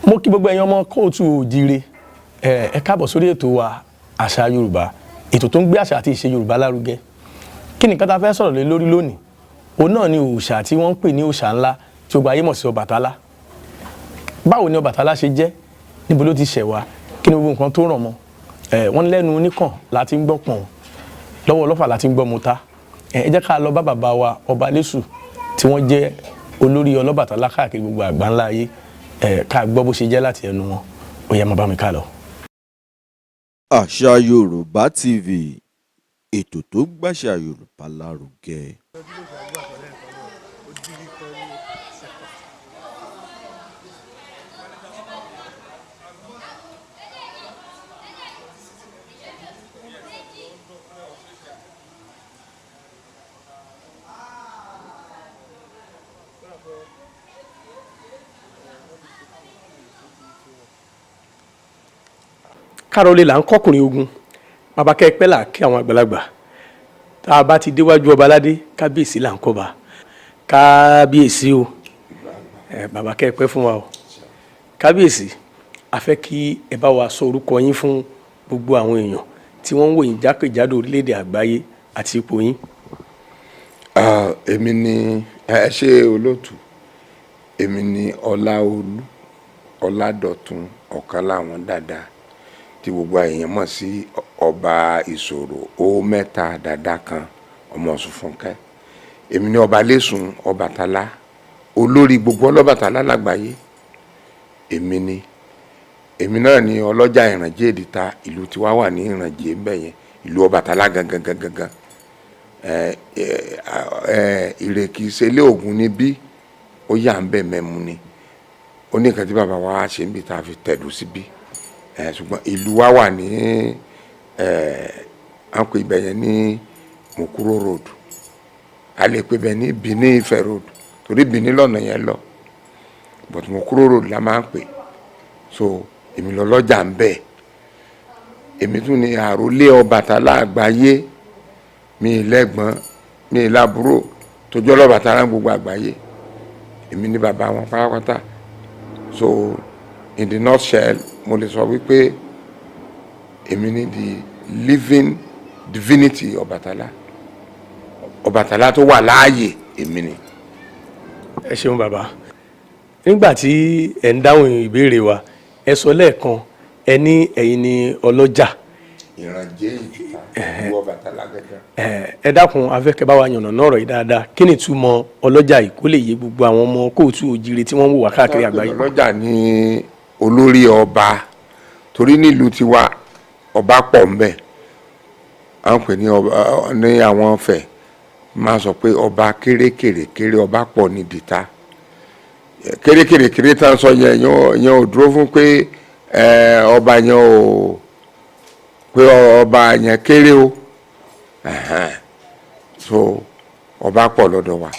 Mo kí gbogbo ẹ̀yin ọmọ kóòtù òjíire ẹ káàbọ̀ sórí ètò wa àṣà Yorùbá, ètò tó ń gbé àṣà àti ìṣe Yorùbá lárugẹ. Kí ni nǹkan tá fẹ́ sọ̀rọ̀ lé lórí lónìí? Òun náà ni òòṣà tí wọ́n ń pè ní òòṣà ńlá tí gbogbo ayé mọ̀ sí Ọbàtálá. Báwo ni Ọbàtálá ṣe jẹ́? Níbo ló ti ṣẹ̀ wá? Kí ni gbogbo nǹkan tó ràn mọ́? Wọ́n lẹ́nu oníkàn láti ń gbọ́ pọ̀n, lọ́wọ́ ọlọ́fà láti ń gbọ́ mọ́ta. Ẹ jẹ́ ká lọ bá bàbá wa Ọbalésù tí wọ́n jẹ́ olórí Ọlọ́bàtálá káàkiri gbogbo àgbáńlá ayé, ká gbọ́ bó ṣe jẹ́ láti ẹnu wọn. Ó yá máa bá mi ká lọ. Àṣà Yorùbá TV, ètò tó gbàṣà Yorùbá lárugẹ. Kárọ̀lé là ń kọ́kùnrin ogun, bàbá kẹ́pẹ́ là kí àwọn àgbàlagbà. Tá a bá ti déwájú Ọbaládé, kábíyèsí là ń kọ́ba. Kábíyèsí o, bàbá kẹ́pẹ́ fún wa o. Kábíyèsí, a fẹ́ kí ẹ bá wa sọ orúkọ yín fún gbogbo àwọn èèyàn tí wọ́n ń wò yín jákèjádò orílẹ̀-èdè àgbáyé àti ipò yín. Èmi ni ẹ ṣe olóòtú, èmi ni Ọláolú Ọládọ̀tun ọ̀kan láwọn dáadáa tí gbogbo èèyàn mọ̀ sí ọba ìṣòro ó mẹ́ta dáadáa kan ọmọ Ọ̀ṣunfúnkẹ́. Èmi ni Ọbalésù Ọbàtálá, olórí gbogbo Ọlọ́bàtálá lágbàáyé. Èmi náà ni ọlọ́jà Ìrànjẹ́ Èdìta, ìlú tiwa wà ní Ìrànjẹ́ ńbẹ̀ yẹn, ìlú Ọbàtálá gangan. Ìrèkì ìṣẹ̀lẹ̀ Ògún ni bí ó yà ń bẹ̀ mẹ́mu ni ó ní nǹkan tí bàbá wa ṣe ń bí tá a fi tẹ̀dú síbí. Ṣùgbọ́n ìlú wa wà ní à ń pè ibẹ̀ yẹn ní Mukuro road, a lè pè bẹ̀ ní Benin Ifẹ̀ road torí Benin lọ́nà yẹn lọ, but Mukuro road la máa ń pè. So èmi lọ lọ́jà ń bẹ̀, èmi tún ní àrólé Ọbàtálá àgbáyé, mi lẹ́gbọ́n mi lábúrò tó jẹ́ Ọlọ́bàtálá gbogbo àgbáyé, èmi ní bàbá wọn pátápátá. So in the nutshell, mo lè sọ wípé èmi ni the living divinity Ọbàtálá, Ọbàtálá tó wà láàyè èmi ni. Ẹ ṣeun bàbá. Nígbà tí ẹ ń dáhùn ìbéèrè wa, ẹ sọ lẹ́ẹ̀kan ẹ ní ẹ̀yin ni ọlọ́jà Ìrànjẹ́ Èdìta, ìlú Ọbàtálá gẹ́gẹ́. Ẹ dákun afẹ́kẹ́ bá wa yànnà náà ọ̀rọ̀ yìí dáadáa. Kí ni ìtumọ̀ ọlọ́jà yìí kó lè yé gbogbo àwọn ọmọ kóòtù òjíire tí wọ́n ń wò wá káàkiri àgbáyé? Ọlọ́jà ni olórí ọba, torí nílùú tiwa ọba pọ̀ ńbẹ̀, à ń pè ní ọba ní àwọn Ọ̀fẹ́ máa sọ pé ọba kéré ọba pọ̀ ní Èdìta. Kéré tá ń sọ yẹn ò dúró fún pé ọba yẹn ò pé ọba yẹn kéré o. So ọba pọ̀ lọ́dọ̀ wa,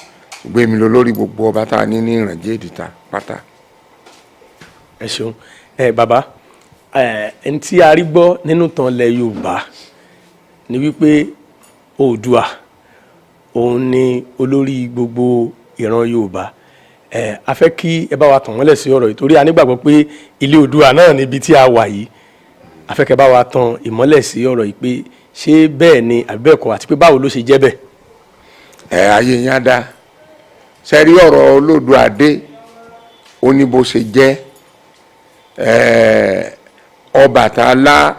gbé mi lọ lórí gbogbo ọba tá a ní Ìrànjẹ́ Èdìta pátá. Ẹ ṣeun. Bàbá, ẹni tí a rí gbọ́ nínú ìtàn ilẹ̀ Yorùbá ni wípé Oòduà òun ni olórí gbogbo ìran Yorùbá. A fẹ́ kí ẹ bá wa tàn mọ́lẹ̀ sí ọ̀rọ̀ yìí torí a nígbàgbọ́ pé ilé Oòduà náà níbi tí a wà yìí. A fẹ́ kẹ́ bá wa tàn ìmọ́lẹ̀ sí ọ̀rọ̀ yìí pé ṣé bẹ́ẹ̀ ni àbí bẹ́ẹ̀ kọ́ àti pé báwo ló ṣe jẹ́ bẹ́ẹ̀. Ayé yẹn á dá sẹ́rí ọ̀rọ̀ Olóòduà dé ó ní bó ṣe jẹ́. Ọbàtálá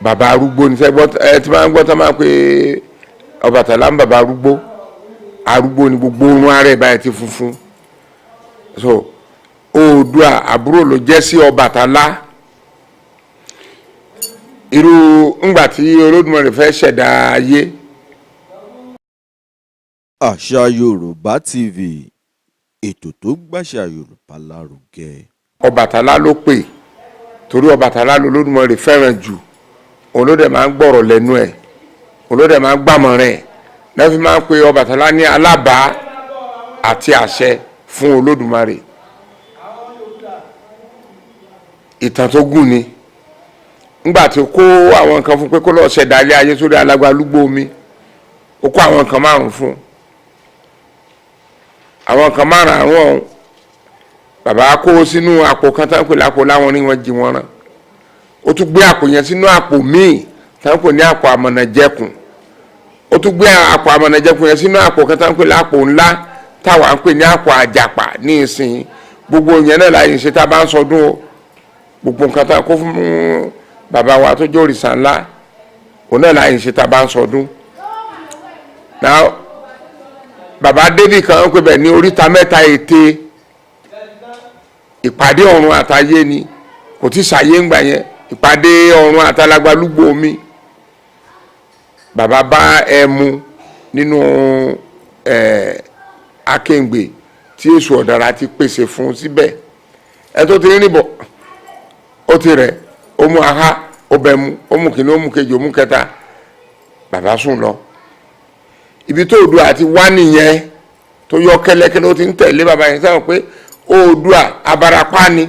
bàbá arúgbó ní sẹ́gbọ́n tí máa ń gbọ́ tó máa ń pè Ọbàtálá ń bàbá arúgbó ní gbogbo orun ara ẹ̀ báyìí ti funfun. So Oòduà àbúrò ló jẹ́ sí Ọbàtálá. Irú ńgbà tí Olódùmarè fẹ́ ṣẹ̀dá ayé. Àṣà Yorùbá TV, ètò tó gbàṣà Yorùbá lárugẹ. Ọbàtálá ló pè torí Ọbàtálá l'Olódùmarè fẹ́ràn jù, òun ló dẹ̀ máa ń gbọ́rọ̀ lẹ́nu ẹ̀, òun ló dẹ̀ máa ń gbàmọ̀ràn ẹ̀, náà fi máa ń pe Ọbàtálá ní alábàá àti àṣẹ fún Olódùmarè. Ìtàn tó gùn ni, ńgbà tí ó kó àwọn nǹkan fún pé kó lọ́ọ́ ṣẹ̀dá ilé ayé sórí alágbálúgbó omi, ó kó àwọn nǹkan márùn-ún fún àwọn nǹkan márùn-ún bàbá kó sínú àpò kan tán pè lápò láwọn ní wọ́n jí wọn rán ó tún gbé àpò yẹn sínú àpò míì tán pè ní àpò àmọ̀nàjẹkùn ó tún gbé àpò àmọ̀nàjẹkùn yẹn sínú àpò kan tán pè lápò ńlá táwa ń pè ní àpò àjàpà ní ìsìn gbogbo yẹn náà láyé ṣe tá a bá ń sọdún o gbogbo nǹkan tá a kó fún bàbá wa tó jẹ́ òrìṣà ńlá òun náà láyé ṣe tá a bá ń sọdún náà bàbá débì kan ń pè bẹ̀ ní oríta mẹ́ta ète ìpàdé ọ̀run àtayé ni kò tí ṣàyé ńgbà yẹn ìpàdé ọ̀run àtàlágbálúgbò omi bàbá bá ẹmu nínú akéǹgbè tí èṣù ọ̀dàrà ti pèsè fún síbẹ̀ ẹ tó ti rìn bọ̀ ó ti rẹ̀ ó mú aha ó bẹ̀ mu ó mú kìíní ó mú kejì ó mú kẹta bàbá sùn lọ ibi tó Oòduà àti wá nìyẹn tó yọ kẹ́lẹ́kẹ́lẹ́ ó ti ń tẹ̀lé bàbá yẹn sáwọn pé Oòduà abarapá ni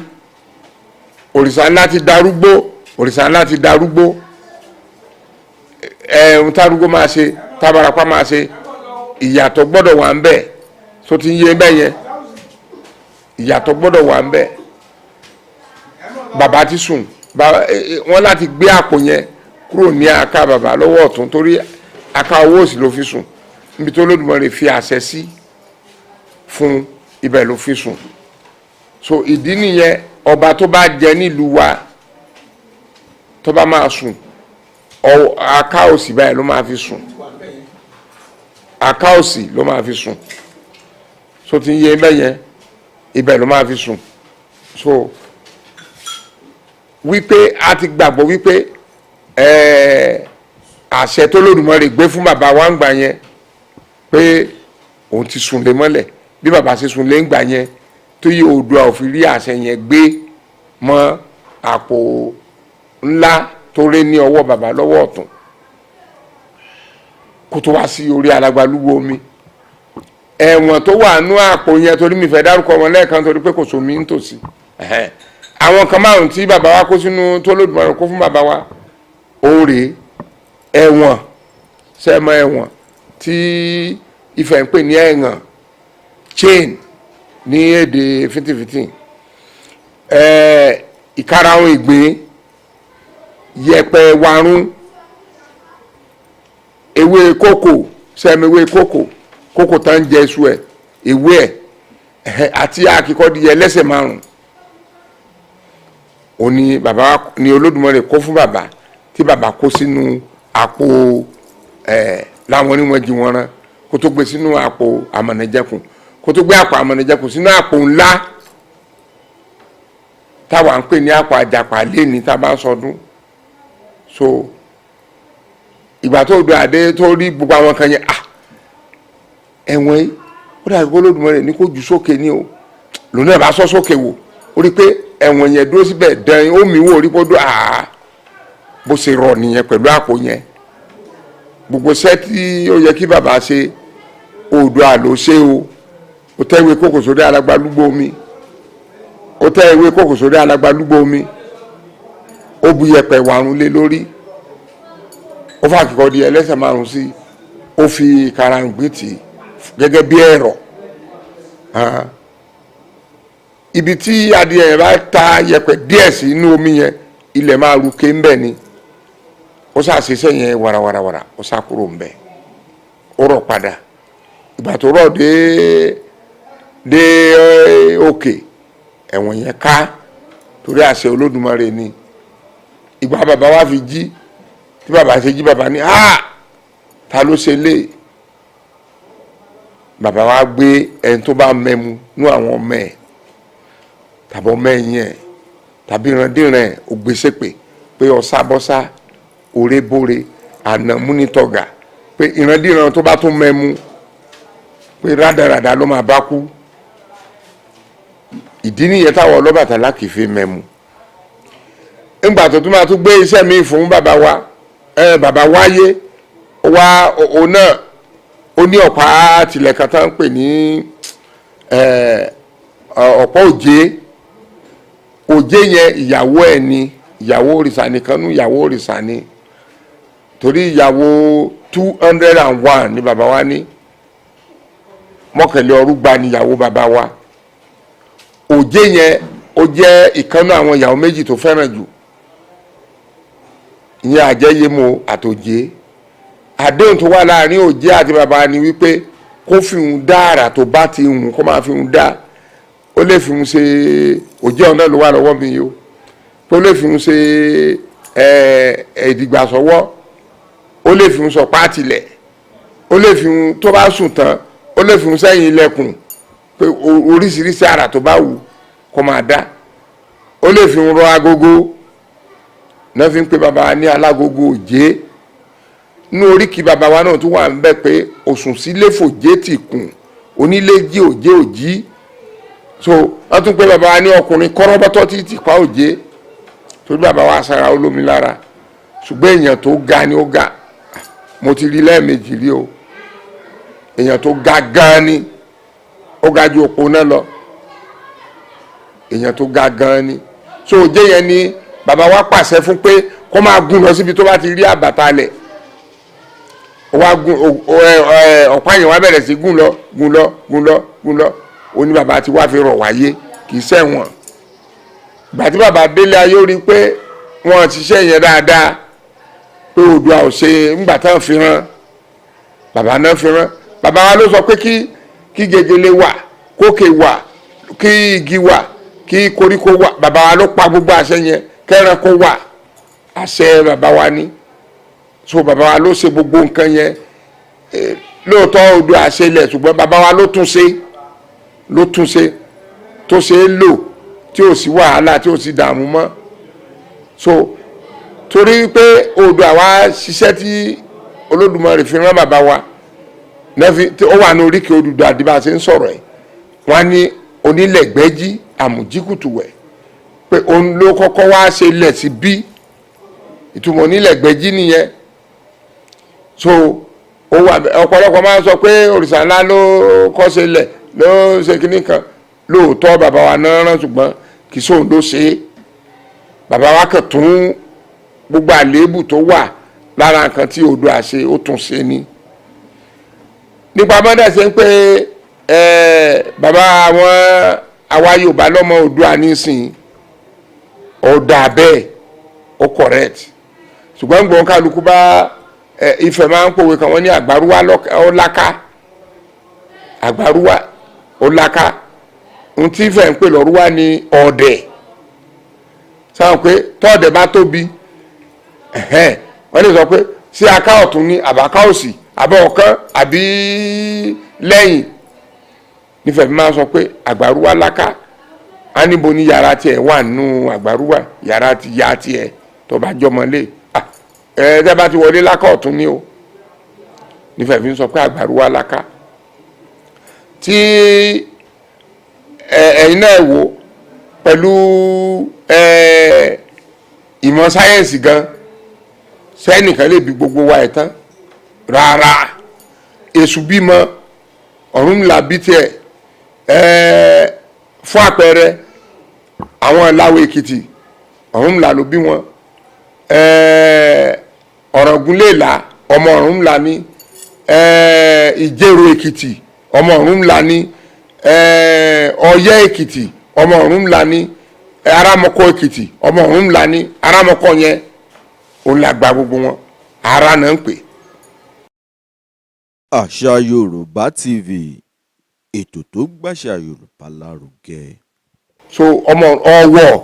òrìṣà ńlá ti darúgbó òrìṣà ńlá ti darúgbó ohun tárúgbó máa ṣe tábarapá máa ṣe ìyàtọ̀ gbọ́dọ̀ wà ń bẹ̀ tó ti ń yé bẹ́ẹ̀ yẹn ìyàtọ̀ gbọ́dọ̀ wà ń bẹ̀ bàbá ti sùn wọ́n láti gbé àpò yẹn kúrò ní àká bàbá lọ́wọ́ ọ̀tún torí àká owó òsì ló fi sùn níbi tó Olódùmarè fi àṣẹ sí fún ibẹ̀ ló fi sùn so ìdí nìyẹn ọba tó bá jẹ nílùú wa tó bá máa sùn àká òsì báyìí ló máa fi sùn àká òsì ló máa fi sùn so ti ń yé bẹ́ẹ̀ yẹn ibẹ̀ ló máa fi sùn so wípé a ti gbàgbọ́ wípé àṣẹ tó Olódùmarè gbé fún bàbá wa ń gbà yẹn pé òun ti sùn lé mọ́lẹ̀ bí bàbá ṣe sùn lé ń gbà yẹn tó yí Oòduà ò fi rí àṣẹ yẹn gbé mọ́ àpò ńlá tó ré ní ọwọ́ bàbá lọ́wọ́ ọ̀tún kó tó wá sí orí alágbálúgbó omi ẹ̀wọ̀n tó wà nú àpò yẹn torí mi fẹ́ dárúkọ wọn lẹ́ẹ̀kan torí pé kò sómi nítòsí àwọn kan márùn tí bàbá wa kó sínú tó Olódùmarè kó fún bàbá wa òòrè ẹ̀wọ̀n sẹ́mọ ẹ̀wọ̀n tí Ifẹ̀ ń pè ní ẹ̀wọ̀n chain ní èdè fìtìfìtì ìkarahun ìgbín yẹ̀pẹ̀ warún ewé kókò sẹ́mi ewé kókò tá ń jẹ iṣu ẹ̀ ewé ẹ̀ àti akíkọ́dìyẹ lẹ́sẹ̀ márùn ó ní bàbá ní Olódùmarè kó fún bàbá tí bàbá kó sínú àpò láwọn oníwọ̀n jí wọn rán kó tó gbé sínú àpò àmọ̀nàjẹkùn kó tó gbé àpò àmọ̀nàjẹkùn sínú àpò ńlá táwa ń pè ní àpò àjàpá léni tá a bá ń sọdún so ìgbà tó Oòduà àdé tó rí gbogbo àwọn kan yẹn ẹ̀wọ̀n yìí ó dàbí kó Olódùmarè ní kó jù sókè ní o lòun náà bá sọ sókè wò ó rí pé ẹ̀wọ̀n yẹn dúró síbẹ̀ dán ó mi wò rí kó dún bó ṣe rọ nìyẹn pẹ̀lú àpò yẹn gbogbo iṣẹ́ tí ó yẹ kí bàbá ṣe Oòduà ló ṣe o ó tẹ́ ìwé kókò sórí alágbálúgbó omi ó tẹ́ ìwé kókò sórí alágbálúgbó omi ó bu yẹ̀pẹ̀ wàrún lé lórí ó fà kíkọ́ di ẹlẹ́sẹ̀ márùn sí ó fi karambí tì gẹ́gẹ́ bí ẹ̀rọ ibi tí adìẹ yẹn bá ta yẹ̀pẹ̀ díẹ̀ sí inú omi yẹn ilẹ̀ máa ru ké ńbẹ̀ ni ó ṣàṣiṣẹ́ yẹn wàràwàràwàrà ó ṣàkúrò ńbẹ̀ ó rọ̀ padà ìgbà tó rọ̀ dé òkè ẹ̀wọ̀n yẹn ká torí àṣẹ Olódùmarè ni ìgbà bàbá wa fi jí tí bàbá ṣe jí bàbá ní ta ló ṣe lé bàbá wa gbé ẹni tó bá mẹ́mu nú àwọn ọmọ ẹ̀ tàbí ọmọ ẹ̀yìn ẹ̀ tàbí ìrandíran ẹ̀ ò gbèsè pé ọ̀sábọ́sá òrébóre ànàmúnitọ́gà pé ìrandíran tó bá tún mẹ́mu pé rádaràdà ló máa bá kú ìdí nìyẹn táwọn Ọlọ́bàtálá kì í fi mẹ́mu ńgbà tó tún máa tún gbé iṣẹ́ mi fún bàbá wa bàbá wáyé òun náà ó ní ọ̀pá tìlẹ̀kan tá ń pè ní ọ̀pá òjé yẹn ìyàwó ẹ̀ ni ìyàwó òrìṣà nìkan nú ìyàwó òrìṣà ni torí ìyàwó 201 ni bàbá wa ní mọ́kànlẹ́ ọrúgba ni ìyàwó bàbá wa òjé yẹn ó jẹ́ ìkànnì àwọn ìyàwó méjì tó fẹ́ràn jù, ìyẹn àjẹyẹmọ àtòjé. Àdéhùn tó wà láàrin òjé àti bàbá ni wípé kó fi hùn dá àrà tó bá ti hùn kó máa fi hùn dá. Ó lè fi hùn ṣe òjé ọ̀nà ló wà lọ́wọ́ mi yìí o, ó lè fi hùn ṣe ìdìgbàsọ́wọ́, ó lè fi hùn sọ pàtìlẹ̀, ó lè fi hùn tó bá sùn tán, ó lè fi hùn sẹ́yìn ilẹ̀kùn, pé oríṣiríṣi àrà tó bá wù kó máa dá. Ó lè fi hùn rọ agogo, náà fi ń pe bàbá wa ní alágogo òjé. Nínú oríkì bàbá wa náà tún wà ń bẹ pé òsùn sílé fòjé tì kùn, onílé jí òjé òjí. So wọ́n tún pe bàbá wa ní ọkùnrin kọ́rọ́bọ́tọ́ tí ti pa òjé, torí bàbá wa sára olómi lára, ṣùgbọ́n èèyàn tó ga ni ó ga. Mo ti rí lẹ́ẹ̀mejì rí o, èèyàn tó ga gan ni, ó ga ju òpó náà lọ, èèyàn tó ga gan ni. So òjé yẹn ni bàbá wa pàṣẹ fún pé kó máa gùn lọ síbi tó bá ti rí àbàtà lẹ̀. Ọ̀pá yẹn wá bẹ̀rẹ̀ sí gùn lọ. Ó ní bàbá tí wàá fi rọ̀ wáyé kì í ṣẹ̀wọ̀n. Ìgbà tí bàbá délé ayé ó rí pé wọ́n ti ṣiṣẹ́ yẹn dáadáa, pé Oòduà ò ṣe ńgbà tán fi rán, bàbá náà fi rán. Bàbá wa ló sọ pé kí gegele wà, kókè wà, kí igi wà, kí koríko wà. Bàbá wa ló pa gbogbo àṣẹ yẹn, kẹ́ranko wà, àṣẹ bàbá wa ní. So bàbá wa ló ṣe gbogbo nǹkan yẹn. Lóòótọ́ Oòduà ṣe lẹ̀, ṣùgbọ́n bàbá wa ló tún ṣe tó ṣe é lò, tí ò sí wàhálà, tí ò sí dààmú mọ́. So torí pé Oòduà wa ṣiṣẹ́ tí Olódùmarè fi rán bàbá wa, ó wà ní oríkì Odùduwà àdìbà ṣe ń sọ̀rọ̀ ẹ̀. Wọ́n á ní onílẹ̀gbẹ́jí àmùjíkùtùwẹ̀, pé òun ló kọ́kọ́ wá ṣe lẹ̀ sí bí, ìtumọ̀ onílẹ̀gbẹ́jí nìyẹn. So ọ̀pọ̀lọpọ̀ máa ń sọ pé òrìṣà ńlá ló kọ́ ṣe lẹ̀, ló ṣe kinní kan. Lóòótọ́ bàbá wa náà rán, ṣùgbọ́n kì í sóhun ló ṣe é. Bàbá wa kàn tún gbogbo àléébù tó wà lára nǹkan tí Oòduà ṣe ó tún ṣe ni. Nípa mọ́dà ṣe ń pé bàbá àwọn àwa Yorùbá lọ́mọ Oòduà nísìnyí, ó dà bẹ́ẹ̀, ó correct. Ṣùgbọ́n gbọ́n kálukú bá Ifẹ̀ máa ń pòwe kan, wọ́n ní àgbàrúwá ó láká, àgbàrúwá ó láká. Ohun tí Ifẹ̀ ń pè lọ́rúwá ní ọ̀dẹ̀. Sáwọn pé tọ́ọ̀dẹ̀ bá tóbi, wọ́n lè sọ pé sí aká ọ̀tún ní àbáká òsì, àbọ̀ ọ̀kan àbí lẹ́yìn. Nífẹ̀ẹ́ fi máa sọ pé àgbàrúwá láká. A níbo ni yàrá tiẹ̀ wà nínú àgbàrúwá, yàrá ti ya tiẹ̀ tó bá jọmọlé. Tẹ́ bá ti wọlé láká ọ̀tún ní o. Nífẹ̀ẹ́ fi ń sọ pé àgbàrúwá láká. Tí ẹ̀yin náà wò pẹ̀lú ìmọ̀ sáyẹ́ǹsì gan, sẹ́nìkan lè bí gbogbo wa ẹ̀ tán rárá. Èṣù bímọ, Ọ̀rúnmìlà bí tiẹ̀. Fún àpẹẹrẹ àwọn Ìlàwọ̀ Èkìtì, Ọ̀rúnmìlà ló bí wọn. Ọ̀ràngúnléèlà ọmọ Ọ̀rúnmìlà ní. Ìjẹ̀rò Èkìtì ọmọ Ọ̀rúnmìlà ní. Ọ̀yẹ́ Èkìtì ọmọ Ọ̀rúnmìlà ní. Arámọkọ Èkìtì ọmọ Ọ̀rúnmìlà ní. Arámọkọ yẹn òun làgbà gbogbo wọn, ara náà ń pè. Àṣà Yorùbá TV, ètò tó gbàṣà Yorùbá lárugẹ. So ọmọ Ọ̀wọ̀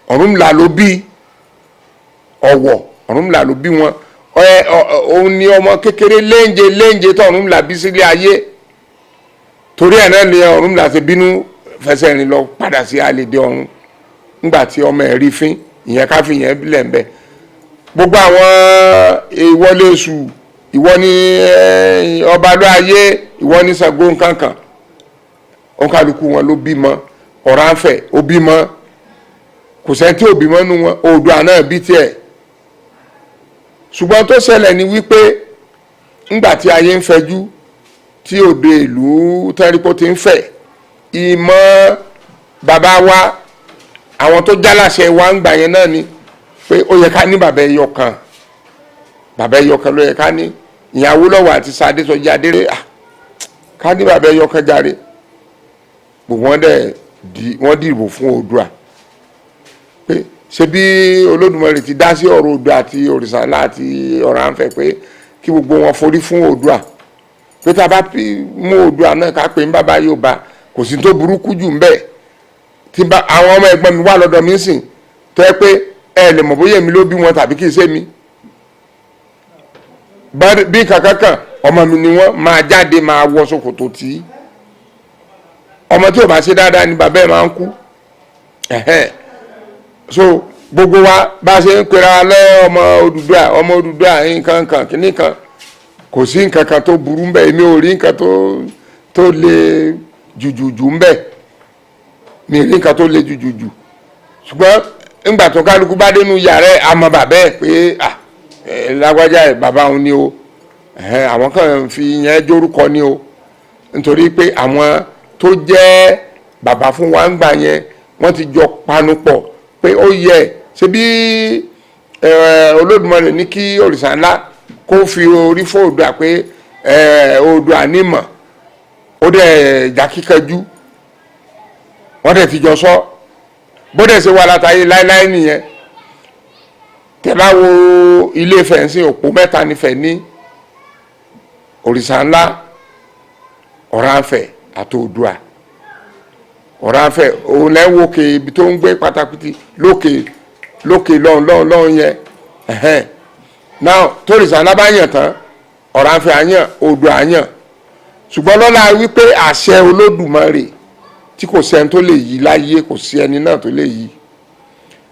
Ọ̀rúnmìlà ló bí, Ọ̀wọ̀ Ọ̀rúnmìlà ló bí wọn. Òun ni ọmọ kékeré léńje tó Ọ̀rúnmìlà bí sílé ayé. Torí ẹ̀ náà ni Ọ̀rúnmìlà ṣe bínú fẹsẹ̀ rìn lọ padà sí àlèdè ọ̀run nígbà tí ọmọ ẹ̀ rí fín, ìyẹn ká fi yẹn bílẹ̀ ń bẹ̀. Gbogbo àwọn ìwọlé èṣù, ìwọ ni ọba ló ayé, ìwọ ni Ṣàngó nkankan, òǹkàlùkù wọn ló bímọ. Ọ̀rànfẹ̀ ó bímọ, kò sẹ́ni tí ò bímọ nù wọn. Oòduà náà bí tiẹ̀. Ṣùgbọ́n tó ṣẹlẹ̀ ni wípé ńgbà tí ayé ń fẹjú, tí òde ìlú tẹ́rípò ti ń fẹ̀, ìmọ̀ bàbá wa, àwọn tó jálàṣẹ wa ń gbà yẹn náà ni pé ó yẹ ká ní bàbá ẹyọ kan. Bàbá ẹyọ kan ló yẹ ká ní. Ìyẹn Awólọ́wọ̀ àti Ṣadésọjí Adéré, ká ní bàbá ẹyọ kan jàre. Gbogbo wọn dẹ̀ wọ́n dìbò fún Oòduà pé ṣé bí Olódùmarè ti dá sí ọ̀rọ̀ Oòduà àti òrìṣà ńlá àti Ọ̀rànfẹ̀ pé kí gbogbo wọn forí fún Oòduà pé tá a bá mú Oòduà náà ká pè ń bàbá Yorùbá kò sí tó burúkú jù ń bẹ́ẹ̀ tí àwọn ọmọ ẹ̀gbọ́n mi wà lọ́dọ̀ mi sìn tó yẹ pé ẹ lè mọ̀ bóyá èmi ló bí wọn tàbí kì í ṣe mi bí kankan ọmọ mi ni wọ́n máa jáde máa wọ ṣòkòtò tí ọmọ tí ò bá ṣe dáadáa ni bàbá ẹ̀ máa ń kú so gbogbo wa bá ṣe ń pera lẹ́ ọmọ Odùduwà nǹkan kan kìíní kan kò sí nǹkan kan tó burú ń bẹ èmi ò rí nǹkan tó le jùjùjù ń bẹ mi rí nǹkan tó le jùjùjù ṣùgbọ́n ńgbà tó kálukú bá dénú yàrá àmọ́ bàbá ẹ̀ pé lágbájá ẹ̀ bàbá òun ni o àwọn kan fi yẹn jórúkọ ni o nítorí pé àwọn tó jẹ́ bàbá fún wa ń gbà yẹn wọ́n ti jọ panu pọ̀ pé ó yẹ ṣe bí Olódùmarè ní kí òrìṣà ńlá kó fi orí fún Oòduà pé Oòduà nímọ̀ ó dẹ̀ ìjà kíkanjú wọ́n dẹ̀ ti jọ sọ bó dẹ̀ ṣe wà látàyè láéláé nìyẹn tẹ́ bá wo Ilé Ifẹ̀ ń sìn òpó mẹ́ta nífẹ̀ẹ́ ní òrìṣà ńlá Ọ̀rànfẹ̀ àti Oòduà Ọ̀rànfẹ̀ òun lẹ́ wo òkè ibi tó ń gbé pátákìtì lókè lọ́hùn yẹn now tórìṣà ńlá bá yàn tán Ọ̀rànfẹ̀ àyàn Oòduà àyàn ṣùgbọ́n lọ́la wípé àṣẹ Olódùmarè tí kò sẹ́ni tó lè yí láyé kò sí ẹni náà tó lè yí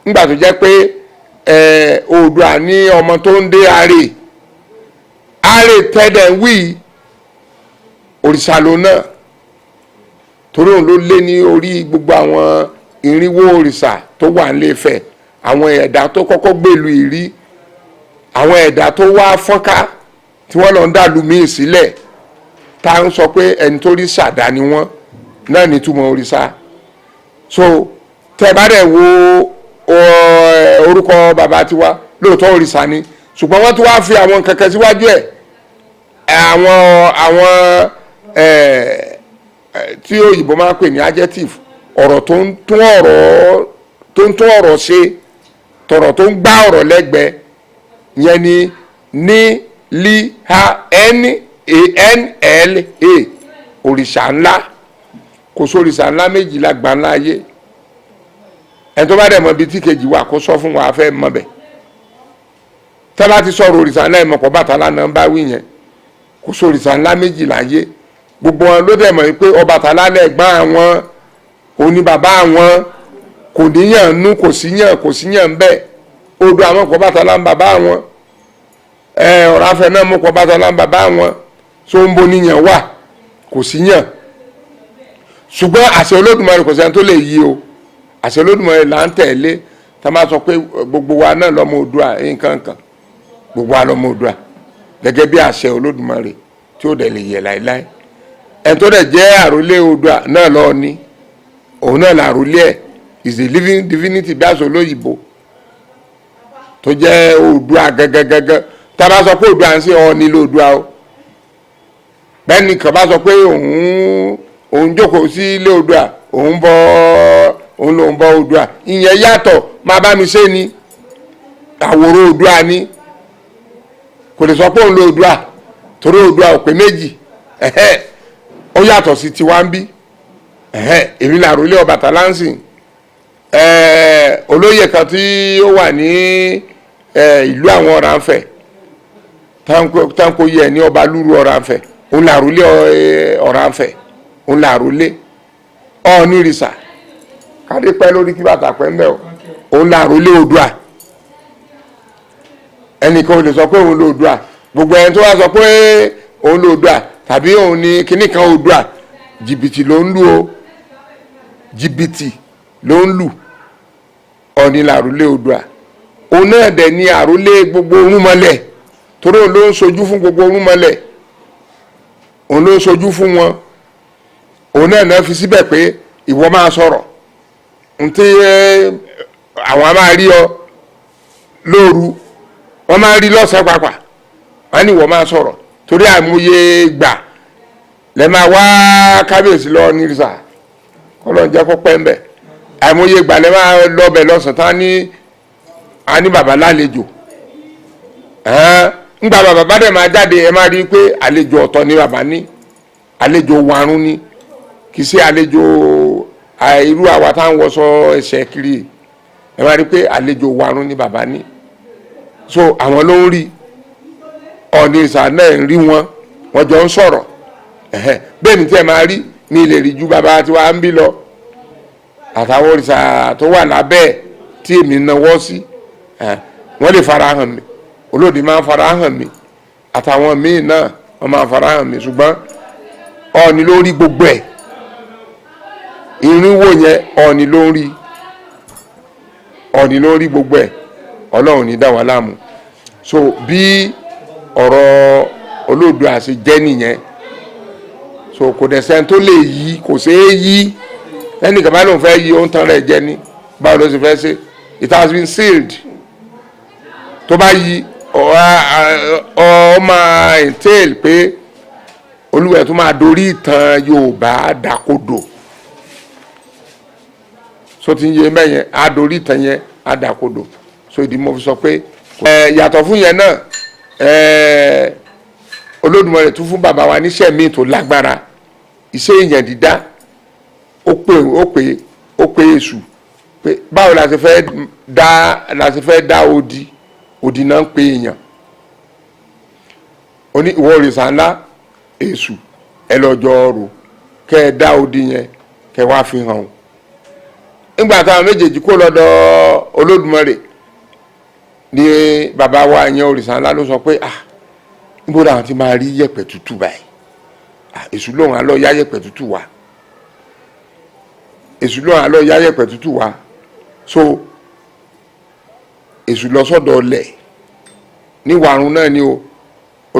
nígbà tó jẹ́ pé Oòduà ní ọmọ tó ń dé àrè tẹ́dẹ̀ wí òrìṣà ló náà torí òun ló lé ní orí gbogbo àwọn irinwó òrìṣà tó wà nílé Ifẹ̀ àwọn ẹ̀dá tó kọ́kọ́ gbèlú ìrí àwọn ẹ̀dá tó wá fọ́nká tí wọ́n lọ ń dàlú míì sílẹ̀ tá à ń sọ pé ẹni tó rí ṣàdá ni wọ́n náà ní túmọ̀ òrìṣà so tẹ́ bá dẹ̀ wo orúkọ bàbá tiwa lóòótọ́ òrìṣà ni ṣùgbọ́n wọ́n tún wá fi àwọn kankan síwájú ẹ̀ àwọn tí òyìnbó máa ń pè ní adjective ọ̀rọ̀ tó ń tún ọ̀rọ̀ ṣe tọ̀rọ̀ tó ń gbá ọ̀rọ̀ lẹ́gbẹ̀ẹ́ yẹn ni ní li ha n-a-n-l-a òrìṣà ńlá kò sóríṣà ńlá méjìlá gbà ńlá ayé ẹni tó bá dẹ̀ mọ̀ ibi tí kejì wà kó sọ fún wa fẹ́ mọ̀ bẹ̀ tẹ́ bá ti sọ̀rọ̀ òrìṣà ńlá ìmọ̀pọ̀ Ọbàtálá náà ń bá wí yẹn kò sóríṣà ńlá méjìlá ayé gbogbo wọn ló dẹ̀ mọ̀ pé Ọbàtálá lẹ́gbọ́n àwọn òní bàbá àwọn kò níyàn nú kò síyàn bẹ́ẹ̀ odò àwọn kò Ọbàtálá ń bàbá àwọn Ọ̀rànfẹ̀ náà mú kò Ọbàtálá ń bàbá àwọn tó ń bo níyàn wà kò síyàn ṣùgbọ́n àṣẹ Olódùmarè kò sẹ́ni tó lè yí o àṣẹ Olódùmarè là ń tẹ̀lé tá a máa sọ pé gbogbo wa náà lọ́mọ Oòduà nǹkan kan gbogbo wa lọ́mọ Oòduà gẹ́gẹ́ bí àṣẹ Olódùmarè tí ó dẹ̀ lè yẹ láéláé ẹni tó dẹ̀ jẹ́ àrólé Oòduà náà lọ́ọ́ ní òun náà làrólé ẹ̀ is a living divinity bí àṣọ olóyìnbó tó jẹ́ Oòduà gẹ́gẹ́gẹ́gẹ́ tá a bá sọ pé Oòduà ń ṣe Ọọ̀ni l'Oòduà o bẹ́ẹ̀ ni kàn bá sọ pé òun jókòó sí ilé Oòduà òun lòun bọ Oòduà ìyẹn yàtọ̀ máa bá mi ṣe ni àwòrán Oòduà ni kò lè sọ pé òun lo Oòduà torí Oòduà ò pé méjì ó yàtọ̀ sí tiwa ń bí èmi là rólé Ọbàtálá ń sìn olóyè kan tí ó wà ní ìlú àwọn Ọ̀rànfẹ̀ táǹkó yẹ ní ọba lúrú Ọ̀rànfẹ̀ òun là rólé Ọ̀rànfẹ̀ òun là rólé Ọ̀ọ̀nìrìṣà kádé pẹ́ lórí kí bàtà pẹ́ ń bẹ́ o òun là rólé Oòduà ẹnìkan ò lè sọ pé òun lo Oòduà gbogbo ẹni tó wá sọ pé òun lo Oòduà tàbí òun ni kíní kan Oòduà jìbìtì ló ń lù o jìbìtì ló ń lù Ọọ̀ni làrólé Oòduà òun náà dẹ̀ ni àrólé gbogbo orúnmọlẹ̀ torí òun ló ń sojú fún gbogbo orúnmọlẹ̀ òun ló ń sojú fún wọn òun náà fi síbẹ̀ pé ìwọ máa sọ̀rọ̀ ntí àwọn máa rí ọ lóru wọ́n máa rí lọ́sàn pàpà wọ́n ní ìwọ máa sọ̀rọ̀ torí àìmọye gbà lẹ́ máa wá kábíyèsí lọ nírìsà Ọlọ́run jẹ́ kó pẹ́ ń bẹ̀. Àìmọye ìgbàlẹ̀ máa lọ́bẹ̀ lọ́sàn tán ní bàbá lálejò. Ńgbà bàbá bá dẹ̀ máa jáde ẹ máa rí i pé àlejò ọ̀tọ̀ ni bàbá ní, àlejò warun ni, kì í ṣe àlejò irú àwa tá à ń wọṣọ ẹsẹ̀ kiri. Ẹ máa rí i pé àlejò warun ni bàbá ní. So àwọn ló ń rí Ọọ̀ni Ìsà náà ń rí wọn, wọ́n jọ ń sọ̀rọ̀. Bẹ́ẹ̀ ni tí ẹ máa rí mi lè rí ju bàbá tiwa ń bí lọ àtàwọn òrìṣà tó wà lábẹ́ tí èmi náwó sí. Wọ́n lè fara hàn mí, Olóde máa ń fara hàn mí, àtàwọn míì náà wọ́n máa ń fara hàn mí, ṣùgbọ́n Ọọ̀ni ló rí gbogbo ẹ̀. Irínwó yẹn Ọọ̀ni ló ń rí, Ọọ̀ni ló ń rí gbogbo ẹ̀. Ọlọ́run ní dá wa láàmú. So bí ọ̀rọ̀ Olódùà ṣe jẹ́ nìyẹn. So kò dẹ̀ sẹ́ni tó lè yí, kò ṣeé yí. Ẹnìkan bá lóun fẹ́ yí ó ń tan rẹ̀ jẹ ní, báwo ló ṣe fẹ́ ṣe? It has been sealed. Tó bá yí ọ máa entail pé Olúwa tó máa dorí ìtàn Yorùbá dàkodò. So ti ń yé mẹ́yẹn á dorí ìtàn yẹn á dàkodò. So ìdí mo fi sọ pé yàtọ̀ fún yẹn náà Olódùmarè tún fún bàbá wa níṣẹ́ míì tó lágbára, iṣẹ́ èèyàn dídá. Ó pè Èṣù pé báwo la ṣe fẹ́ dá odi náà ń pè èèyàn. Ó ní ìwọ òrìṣà ńlá Èṣù ẹ lọ́jọ́ ọ̀rọ̀ kẹ́ ẹ dá odi yẹn kẹ́ wá fi hàn. Nígbà táwọn méjèèjì kó lọ́dọ̀ Olódùmarè ni bàbá wa yẹn òrìṣà ńlá ló sọ pé níbo làwọn ti máa rí yẹ̀pẹ̀ tútù báyìí. Èṣù lòun á lọ yá yẹ̀pẹ̀ tútù wá. Èṣù lòun á lọ yá yẹ̀pẹ̀ tútù wá. So Èṣù lọ sọ́dọ̀ ọlẹ̀ ní Wàrún náà ni ó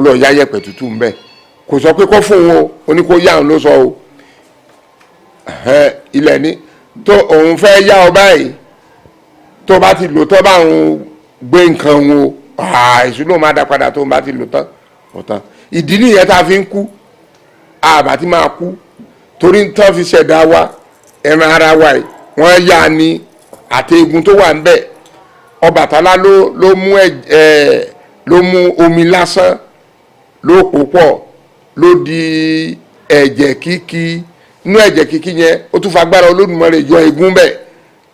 lọ yá yẹ̀pẹ̀ tútù ń bẹ̀. Kò sọ pé kó fún òun ó ní kó yá òun ló sọ o. Ilẹ̀ ní tó òun fẹ́ yá ọ báyìí tó bá ti lò tán bá òun gbé nǹkan òun o. Èṣù lòun máa dá padà tó bá ti lò tán ọ̀tán. Ìdí nìyẹn tá a fi ń kú, àbá ti máa kú torí tán fi ṣẹ̀dá wa ẹran ara wa yìí wọ́n yá ni àti egun tó wà ń bẹ̀. Ọbàtálá ló mú omi lásán ló pò pọ̀ ló di ẹ̀jẹ̀ kíkí. Inú ẹ̀jẹ̀ kíkí yẹn ó tún fagbára Olódùmarè yọ egun bẹ̀.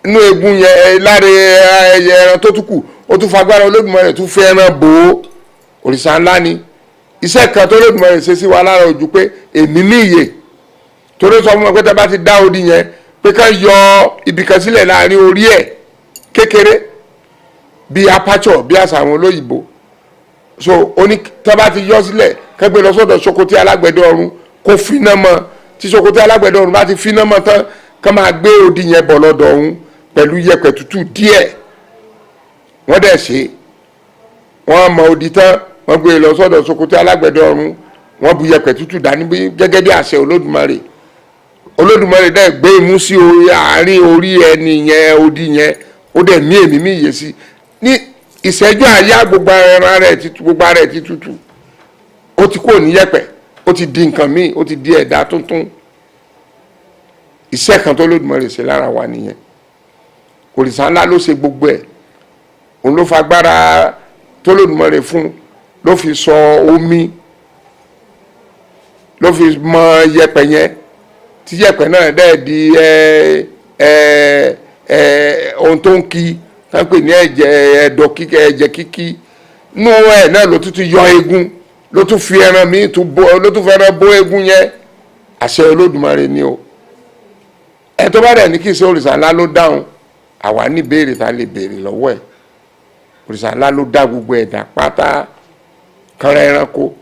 Inú egun yẹn láre ẹran tó tún kù ó tún fagbára Olódùmarè tún fi ẹran bò ó. Òrìṣà ńlá ni. Iṣẹ́ kan tó Olódùmarè ṣe sí wa lára ojú pé èmi níyè torí sọ fún mi pé tẹ́ bá ti dá odi yẹn pé ká yọ ibìkan sílẹ̀ láàrin orí ẹ̀ kékeré bí apature bí àṣà àwọn olóyìnbó. So oní tẹ́ bá ti yọ sílẹ̀ ká gbé lọ sọ́dọ̀ Sokoti alágbẹ̀dẹ ọ̀run kó finá mọ́. Tí Sokoti alágbẹ̀dẹ ọ̀run bá ti finá mọ́ tán ká máa gbé odi yẹn bọ̀ lọ́dọ̀ ọ̀hún pẹ̀lú yẹ̀pẹ̀ tútù díẹ̀. Wọ́n dẹ̀ ṣe wọ́n mọ odi tán wọ́n gbé lọ sọ́dọ̀ Sokoti alágbẹ̀dẹ ọ̀run wọ́n bu yẹ̀pẹ̀ tútù dání gẹ́gẹ́ bí àṣẹ Olódùmarè. Olódùmarè dẹ̀ gbé imú sí àárín orí ẹni yẹn odi yẹn ó dẹ̀ ní èmi mí yé sí ní ìṣẹ́jú àyá gbogbo ara rẹ̀ ti tútù. Ó ti kúrò ní yẹ̀pẹ̀ ó ti di nǹkan míì ó ti di ẹ̀dá tuntun. Iṣẹ́ kan tó Olódùmarè ṣe lára wa nìyẹn. Òrìṣà ńlá ló ṣe gbogbo ẹ̀. Òun ló fagbára tó Olódùmarè fún ló fi sọ omi ló fi mọ yẹ̀pẹ̀ yẹn tí yẹ̀pẹ̀ náà dẹ̀ di ohun tó ń kí tán pè ní ẹ̀dọ̀ kíkí ẹ̀jẹ̀ kíkí. Nú ẹ̀ náà ló tún yọ egun ló tún fi ẹran míì ló tún fẹ́ràn bó egun yẹn. Àṣẹ Olódùmarè ni o. Ẹ tó bá dẹ̀ ní kí ṣe òrìṣà ńlá ló dáhùn àwa ní béèrè tá lè béèrè lọ́wọ́ ẹ̀. Òrìṣà ńlá ló dá gbogbo ẹ̀dá pátá kanra ẹranko.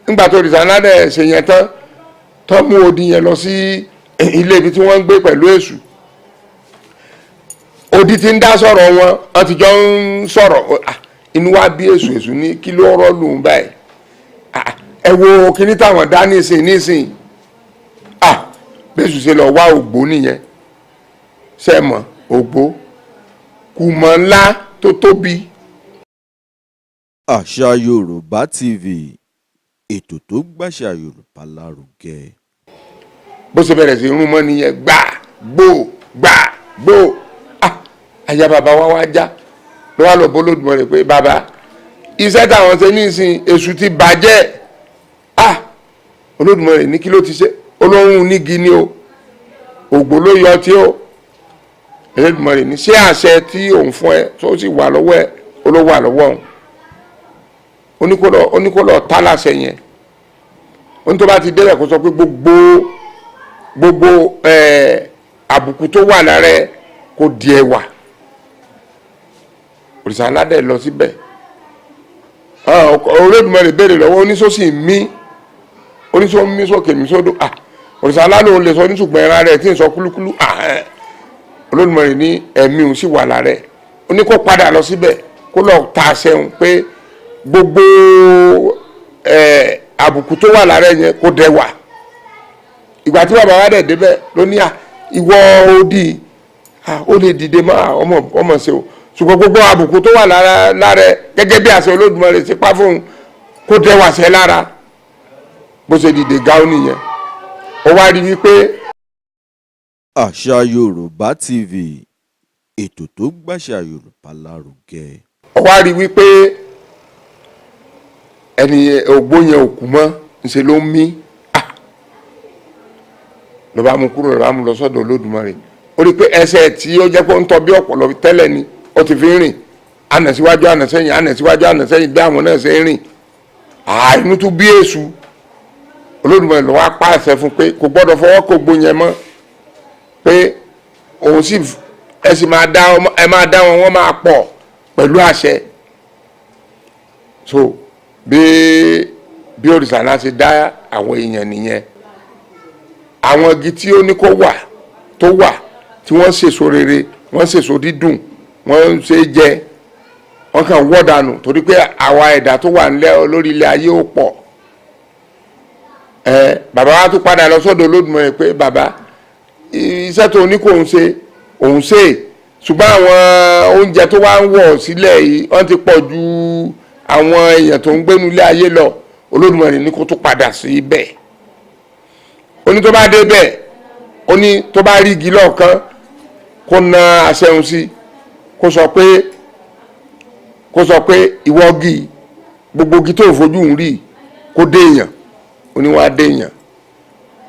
Nígbà tó òrìṣà ńlá dẹ̀ ṣe yẹn tán mú odi yẹn lọ sí ilé ibi tí wọ́n ń gbé pẹ̀lú Èṣù. Odi ti ń dá sọ̀rọ̀ wọ́n ti jọ ń sọ̀rọ̀ inú wa bí Èṣù ní kí ló rọ́ lòun báyìí. Ẹ wo kíní táwọn dá nísìn bẹ́sù ṣe lọ wá ògbó nìyẹn ṣe mọ̀ ògbó kùmọ̀ ńlá tó tóbi. Àṣà Yorùbá TV, ètò tó gbàṣà Yorùbá lárugẹ. Bó ṣe bẹ̀rẹ̀ sí rún mọ́ nìyẹn gbà gbò àyà bàbá wa já ló wá lọ bọ́ Olódùmarè pé bàbá iṣẹ́ táwọn ṣe nísìn èṣù ti bàjẹ́ Olódùmarè ní kí ló ti ṣe olóhùn nígi ni o ògbó ló yọ tí o Olódùmarè ní ṣé àṣẹ tí òun fún ẹ tó sì wà lọ́wọ́ ẹ olówó wà lọ́wọ́ òun oníkólọ tá láṣẹ yẹn ohun tó bá ti délẹ̀ kó sọ pé gbogbo àbùkù tó wà lára ẹ kó di ẹwà òrìṣà aládẹ lọ síbẹ̀ Olódùmarè béèrè lọ́wọ́ oníṣòsì mí oníṣòwò mí sókè mí sódò òrìṣà aládẹ òun lè sọ ní ṣùgbọ́n ẹran rẹ̀ tí ń sọ kúlúkúlú Olódùmarè ní ẹ̀mí òun sì wà lára ẹ̀ ó ní kó padà lọ síbẹ̀ kó lọ ta àṣẹ òun pé gbogbo àbùkù tó wà lára yẹn kó dẹwà ìgbà tí bàbá wa dẹ̀ débẹ̀ ló ní ìwọ odi ó lè dìde máa ọmọ ṣe o ṣùgbọ́n gbogbo àbùkù tó wà lára gẹ́gẹ́ bí àṣẹ Olódùmarè ti pa fóun kó dẹwà ṣẹ lára bó ṣe dìde gáún nìyẹn ó wá rí wípé. Àṣà Yorùbá TV ètò tó gbàṣà Yorùbá lárugẹ. ó wá rí wípé ẹni ògbó yẹn ò kú mọ́ ńṣe ló ń mí ló bá mú kúrò ló bá mú lọ sọ́dọ̀ Olódùmarè ó rí pé ẹsẹ̀ tí ó jẹ́ pé ó ń tọ́ bí ọ̀pọ̀lọ tẹ́lẹ̀ ni ó ti fi ń rìn ànà síwájú ànà sẹ́yìn ànà síwájú ànà sẹ́yìn bí àwọn náà ṣe ń rìn inú tún bí èṣù Olódùmarè ló wá pàṣẹ fún pé kò gbọ́dọ̀ fọwọ́ kò gbó yẹn mọ́ pé òun sì ẹ sì máa dá wọn wọ́n máa pọ̀ pẹ̀lú àṣẹ so bí òrìṣà náà ṣe dá àwọn èèyàn nìyẹn àwọn igi tí ó ní kó wà tó wà tí wọ́n ṣèso rere wọ́n ṣèso dídùn wọ́n ṣe jẹ wọ́n kàn wọ́ dànù torí pé àwa ẹ̀dá tó wà nílẹ̀ lórí ilẹ̀ ayé ó pọ̀ bàbá wa tún padà lọ sọ́dọ̀ Olódùmarè pé bàbá iṣẹ́ tó ní kò ń ṣe òun ṣe ṣùgbọ́n àwọn oúnjẹ tó wá ń wọ̀ sílẹ̀ yìí wọ́n ti pọ̀ ju àwọn èèyàn tó ń gbénu ilé ayé lọ Olódùmarè ní kó tún padà sí ibẹ̀ ó ní tó bá dé bẹ́ẹ̀ ó ní tó bá rí igi lọ́ọ̀kan kó na àṣẹun sí kó sọ pé ìwọ igi gbogbo igi tó fojú ń rí kó dé èèyàn ó ní wá dé èèyàn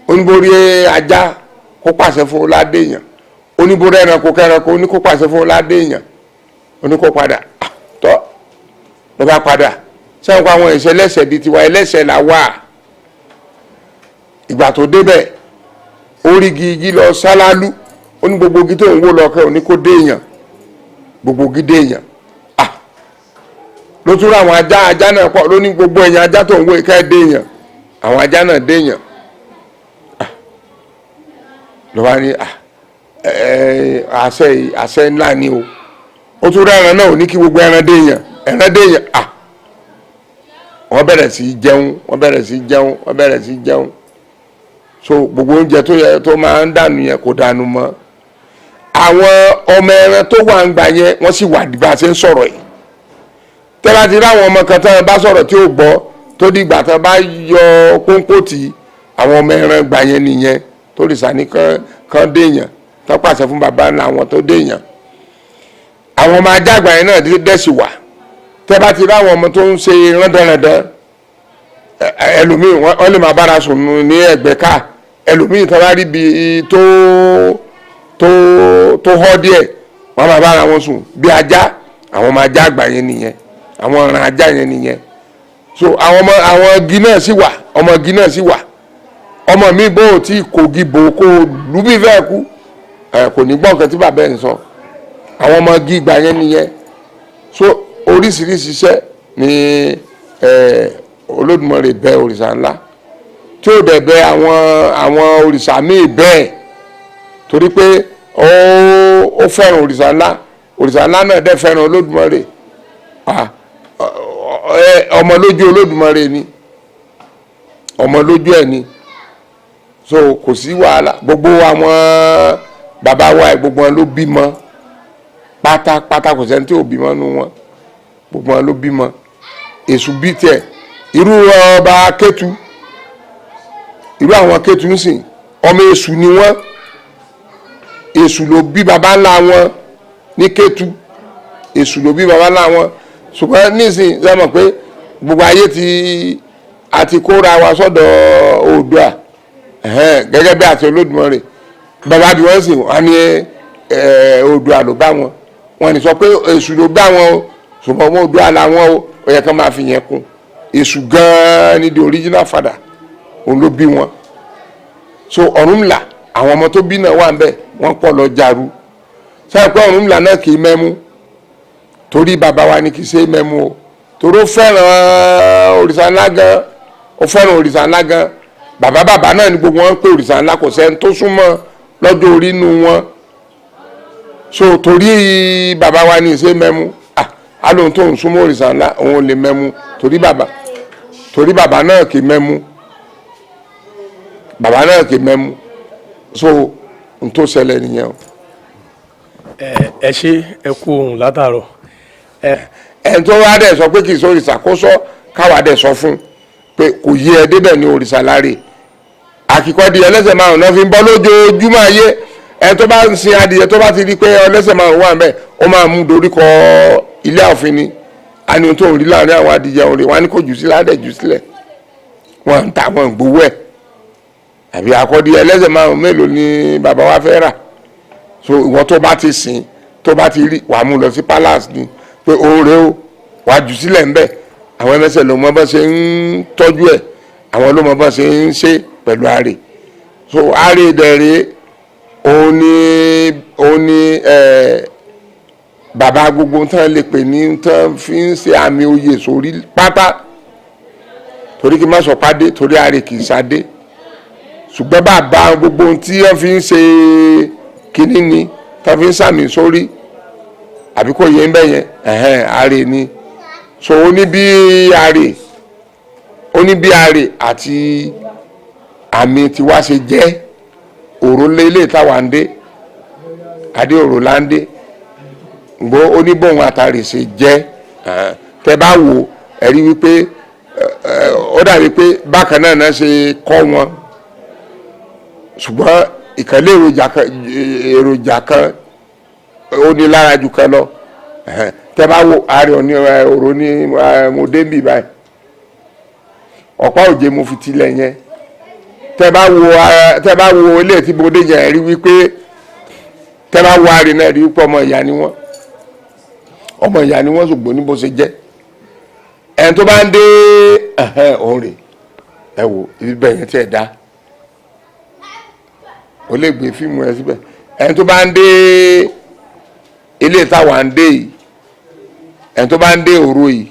ó ní borí ajá kó pàṣẹ fún ládé èèyàn ó ní borí ẹranko kẹranko ó ní kó pàṣẹ fún ládé èèyàn ó ní kó padà tọ́ ló bá padà sẹ́wọ̀n kó àwọn ìṣẹ̀lẹ̀ṣẹ̀ bíi tiwa ẹlẹ́ṣẹ̀ là wà ìgbà tó débẹ̀ orí igi lọ sálálú ó ní gbogbo igi tó ń wó lọ́kẹ́ ó ní kó dé èèyàn gbogbo igi dé èèyàn ló tún rà àwọn ajá náà pọ̀ ló ní gbogbo èèyàn ajá tó ń wó ìka dé èèyàn àwọn ajá náà dé èèyàn ló wá ní àṣẹ ńlá ni o ó tún rà ẹran náà ó ní kí gbogbo ẹran dé èèyàn wọ́n bẹ̀rẹ̀ sí jẹun so gbogbo oúnjẹ tó yẹ tó máa ń dànù yẹn kò dànù mọ́ àwọn ọmọ ẹran tó wà ń gbà yẹn wọ́n sì wà bá a ṣe ń sọ̀rọ̀ yìí tẹ́lá ti ráwọn ọmọ kan tán bá sọ̀rọ̀ tí ó gbọ́ tó di ìgbà tán bá yọ kóńkó tì àwọn ọmọ ẹran gbà yẹn nìyẹn tó lè sàní kan déèyàn tán pàṣẹ fún bàbá ńlá àwọn tó déèyàn àwọn ọmọ ajá àgbà yẹn náà dẹ́sì wà tẹ́lá ti ráwọn ọmọ tó ń ṣe rándanrandan ẹlòmíì wọ́n lè máa bára sùn ní ẹgbẹ́ ká ẹlòmíì tán bá rí bi tó họ́ díẹ̀ wọ́n máa bára wọn sùn bí ajá àwọn ọmọ ajá àgbà yẹn nìyẹn àwọn ọ̀ràn ajá yẹn nìyẹn so àwọn igi náà sì wà ọmọ igi náà sì wà ọmọ mi bó tí kogi bò kó lùbí fẹ́ kú kò ní gbọ́ nǹkan tí bàbá ẹ̀ ń sọ àwọn ọmọ igi ìgbà yẹn nìyẹn so oríṣiríṣi iṣẹ́ ni Olódùmarè bẹ òrìṣà ńlá tí ó dẹ̀ bẹ àwọn òrìṣà míì bẹ́ẹ̀ torí pé ó fẹ́ràn òrìṣà ńlá náà dẹ̀ fẹ́ràn Olódùmarè ọmọ lójú Olódùmarè ni ọmọ lójú ẹ̀ ni so kò sí wàhálà gbogbo àwọn bàbá wa gbogbo wọn ló bímọ pátápátá kò sẹ́ni tí ò bímọ nù wọn gbogbo wọn ló bímọ èṣù bí tiẹ̀ irú ọba Kétu irú àwọn Kétu ń sìn ọmọ èṣù ni wọ́n èṣù ló bí baba ńlá wọn ní Kétu, èṣù ló bí baba ńlá wọn. Ṣùgbọ́n nísìnyí ṣe mọ̀ pé gbogbo ayé àti kóra wa sọ́dọ̀ Oòduà gẹ́gẹ́ bí àti Olódùmarè. Bàbá bí wọ́n sì wọ́n ní Oòduà ló bá wọn, wọ́n ní sọ pé èṣù ló bá wọn o, ṣùgbọ́n wọn Oòduà làwọn o, ó yẹ kí wọ́n máa fi yẹn kún. Èṣù gan-an ni the original father, òun ló bí wọn. So Ọ̀rúnmìlà àwọn ọmọ tó bí náà wà ń bẹ̀ wọ́n pọ̀ lọ jàrú. Sẹ́yìn pé Ọ̀rúnmìlà náà kì í mẹ́mú, torí bàbá wa ni kì í ṣe mẹ́mú o, torí ó fẹ́ràn òrìṣà ńlá gan, ó fẹ́ràn òrìṣà ńlá gan. Bàbá náà ni gbogbo wọn ń pè òrìṣà ńlá, kò sẹ́ni tó súnmọ́ lọ́jọ́ orí inú wọn. So torí bàbá wa ni ṣe mẹ́mú, alóhun tó ń súnmọ́ òrìṣà ńlá òun ò lè mẹ́mú torí bàbá náà kì í mẹ́mú, bàbá náà kì í mẹ́mú. So n tó ṣẹlẹ̀ nìyẹn o. ẹ ṣe ẹ kú ohun látàárọ̀. ẹn tó wá dẹ̀ sọ pé kì í sọ òrìṣà kó sọ, káwa dẹ̀ sọ fún pé kò yé ẹ débẹ̀ ní òrìṣà láre. Àkìkọ́dí ẹlẹ́sẹ̀ márùn náà fi ń bọ́ lójoojúmọ́ ayé. Ẹn tó bá ń sin adìyẹ tó bá ti rí pé ẹlẹ́sẹ̀ márùn wà ń bẹ̀, ó máa mú dorí kọ ilé ààfin ni. A ní ohun tó ń rí láàrin àwọn adìyẹ òun rè, wọ́n á ní kó jù sílẹ̀, á dẹ̀ jù sílẹ̀. Wọ́n ń ta wọn gbowó ẹ̀. Àbí àkọ́dí ẹlẹ́sẹ̀ márùn mélòó ni bàbá wa fẹ́ rà? So ìwọ tó bá ti sìn, tó bá ti rí, wàá mú lọ sí palace ni pé òun rè o, wàá jù sílẹ̀ ń bẹ̀. Àwọn ẹlẹ́sẹ̀ ló mọ bá ṣe ń tọ́jú ẹ̀, àwọn ló mọ bá ṣe ń ṣe pẹ̀lú àrè. So àrè dẹ̀rẹ̀ òun ni bàbá gbogbo tán lè pè ní tán fi ń ṣe àmì oyè sórí pátá. Torí kí n má sọ pàdé, torí àrè kì í ṣadé. Ṣùgbọ́n bàbá gbogbo tí wọ́n fi ń ṣe kínní ni, tán fi ń sàmì sórí, àbí kò yé ń bẹ̀ yẹn, àrè ni. So ó ní bí àrè àti àmì tiwa ṣe jẹ́ òrólé ilé táwa ń dé, adé òrò là ń dé, gbọ́ oníbòhun àtàrè ṣe jẹ́. Tẹ bá wò ẹ rí wípé ó dàbí pé bákan náà ṣe kọ́ wọn, ṣùgbọ́n ìkànnì èròjà kan ó ní lára jù kan lọ. Tẹ bá wo ààrẹ òní òrò ní mo dé bì báyìí, ọ̀pá òjé mo fi tilẹ̀ yẹn. Tẹ bá wo ilé tí mo dé yẹn rí wípé, tẹ bá wo ààrẹ náà rí wípé ọmọ ìyá ni wọ́n, ṣùgbọ́n ní bó ṣe jẹ́. Ẹni tó bá ń dé òun rè, ẹ wò ibi bẹ́ẹ̀ yẹn tí ẹ dá, ó lè gbé fíìmù ẹ síbẹ̀. Ẹni tó bá ń dé ilé táwa ń dé yìí, ẹni tó bá ń dé òru yìí,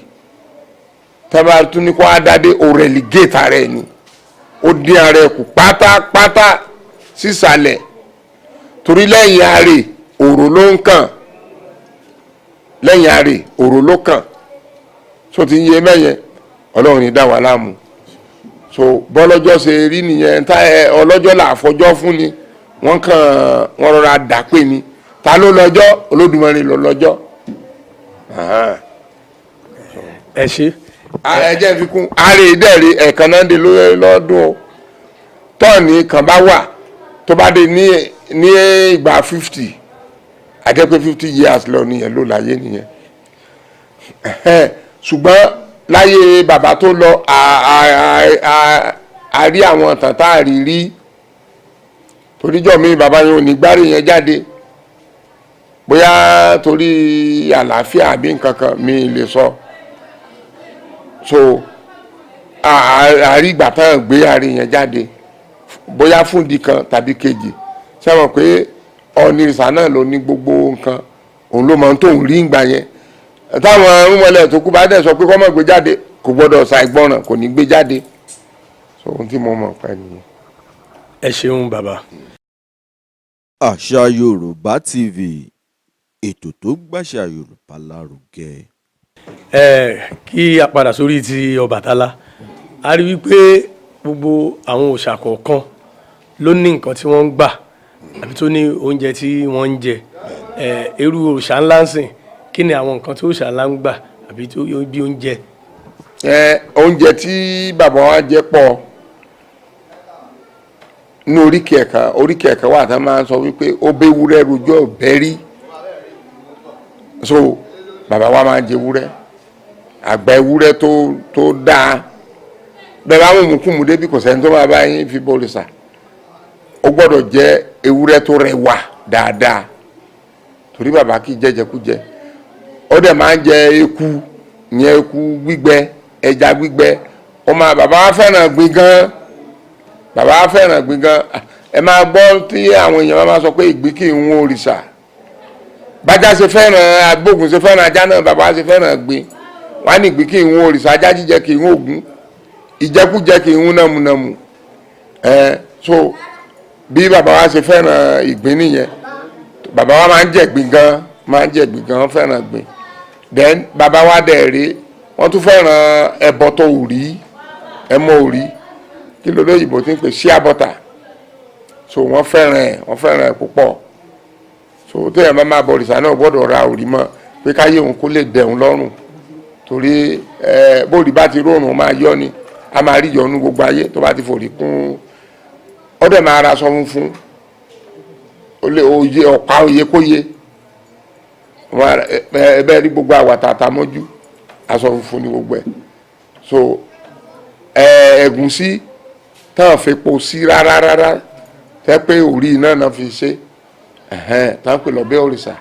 tábà tún ní kó á dádé òrèlì géètà rẹ̀ ni, ó dín ara ẹ̀ kù pátápátá sísàlẹ̀. Torí lẹ́yìn àrè òrò ló ń kàn, lẹ́yìn àrè òrò ló kàn. So ti ń yé mẹ́yẹn, Ọlọ́run ní dá wa láàmú. So bọ́lọ́jọ́ ṣe rí nìyẹn, ọlọ́jọ́ là fọjọ́ fún ni, wọ́n rọra dà pé ni. Ta ló lọ́jọ́? Olódùmarè ló lọ́jọ́. ẹ ṣe. Ẹ jẹ́ fi kún àrè ìdẹ́rẹ̀ ẹ̀ẹ̀kan náà dé lọ́dún o. Tọ́ọ̀nì kan bá wà tó bá dé ní ìgbà 50, àjẹ́ pé 50 years lọ nìyẹn ló láyé nìyẹn. Ṣùgbọ́n láyé bàbá tó lọ, a rí àwọn tàn tá a rí toríjọ́ mi bàbá yẹn ò ní gbárí yẹn jáde, bóyá torí àlàáfíà àbí nǹkan kan mi lè sọ. So àrí ìgbà tán gbé àrí yẹn jáde, bóyá fúndì kan tàbí kejì. Sẹ́wọ̀n pé ọ̀nìrìsà náà ló ní gbogbo nǹkan, òun ló mọ tó ń rí ìgbà yẹn. Táwọn arúmọlẹ̀ tó kú bá dẹ̀ sọ pé kọ́ mọ̀ gbé jáde, kò gbọ́dọ̀ ṣàìgbọràn, kò ní gbé jáde. So ohun tí mo mọ̀ pẹ́ nìyẹn. ẹ ṣeun bàbá. Àṣà Yorùbá TV, ètò tó gbàṣà Yorùbá lárugẹ. Kí a padà sórí ti Ọbàtálá, a rí wípé gbogbo àwọn òòṣà kọ̀ọ̀kan ló ní nǹkan tí wọ́n ń gbà àbí tó ní oúnjẹ tí wọ́n ń jẹ. Irú òòṣà ńlá ń sìn, kí ni àwọn nǹkan tí òòṣà ńlá ń gbà àbí bí oúnjẹ? Oúnjẹ tí bàbá wa jẹ pọ̀. ní oríkì ẹ̀ka wà tá máa ń sọ wípé ó bẹ́ ewúrẹ́ rojọ́ bẹ́rí so bàbá wa máa ń jẹ ewúrẹ́ àgbà ewúrẹ́ tó dáa bẹ́ẹ̀ bá mú kùmù débi kò sẹ́ni tó máa bá yín fi bọ́ọ̀lù sà ó gbọ́dọ̀ jẹ́ ewúrẹ́ tó rẹwà dáadáa torí bàbá kì í jẹjẹkújẹ ó dẹ̀ máa ń jẹ eku ìyẹn eku gbígbẹ ẹja gbígbẹ bàbá wa fẹ́ràn gbin gan bàbá wa fẹ́ràn gbin gan ẹ máa gbọ́ tí àwọn èèyàn máa sọ pé ìgbín kì í wọ́n òrìṣà bájá ṣe fẹ́ràn agbógun ṣe fẹ́ràn ajá náà bàbá ṣe fẹ́ràn gbin wọ́n á ní ìgbín kì í wọ́n òrìṣà ajá jíjẹ kì í wọ́n ògún ìjẹkújẹ kì í wọ́n nàmùnàmù so bí bàbá wa ṣe fẹ́ràn ìgbín nìyẹn bàbá wa máa ń jẹ ìgbín gan wọ́n fẹ́ràn ìgbín then bàbá wa dẹ̀ rí wọ́n tún fẹ́ràn ẹbọ tó òrí ẹmọ òrí kí ló lóyìnbó tí ń pè shea butter so wọ́n fẹ́ràn ẹ̀ púpọ̀ so téèyàn bá máa bọ òrìṣà náà gbọ́dọ̀ ra òrí mọ́ pé káyé òun kó lè dẹ̀hún lọ́rùn torí bóòrí bá ti rọrùn máa yọ ni a máa rí yọnu gbogbo ayé tó bá ti fòrí kún ó dẹ̀ máa ra aṣọ funfun ọ̀pá oyekóye ẹbẹ́ rí gbogbo àwàtà àtàmọ́jú aṣọ funfun ní gbogbo ẹ̀ so ẹ̀gúnsí tán fepo sí rárá tẹ́ pé orí náà fi ṣe tán pè lọ́bẹ̀ òrìṣà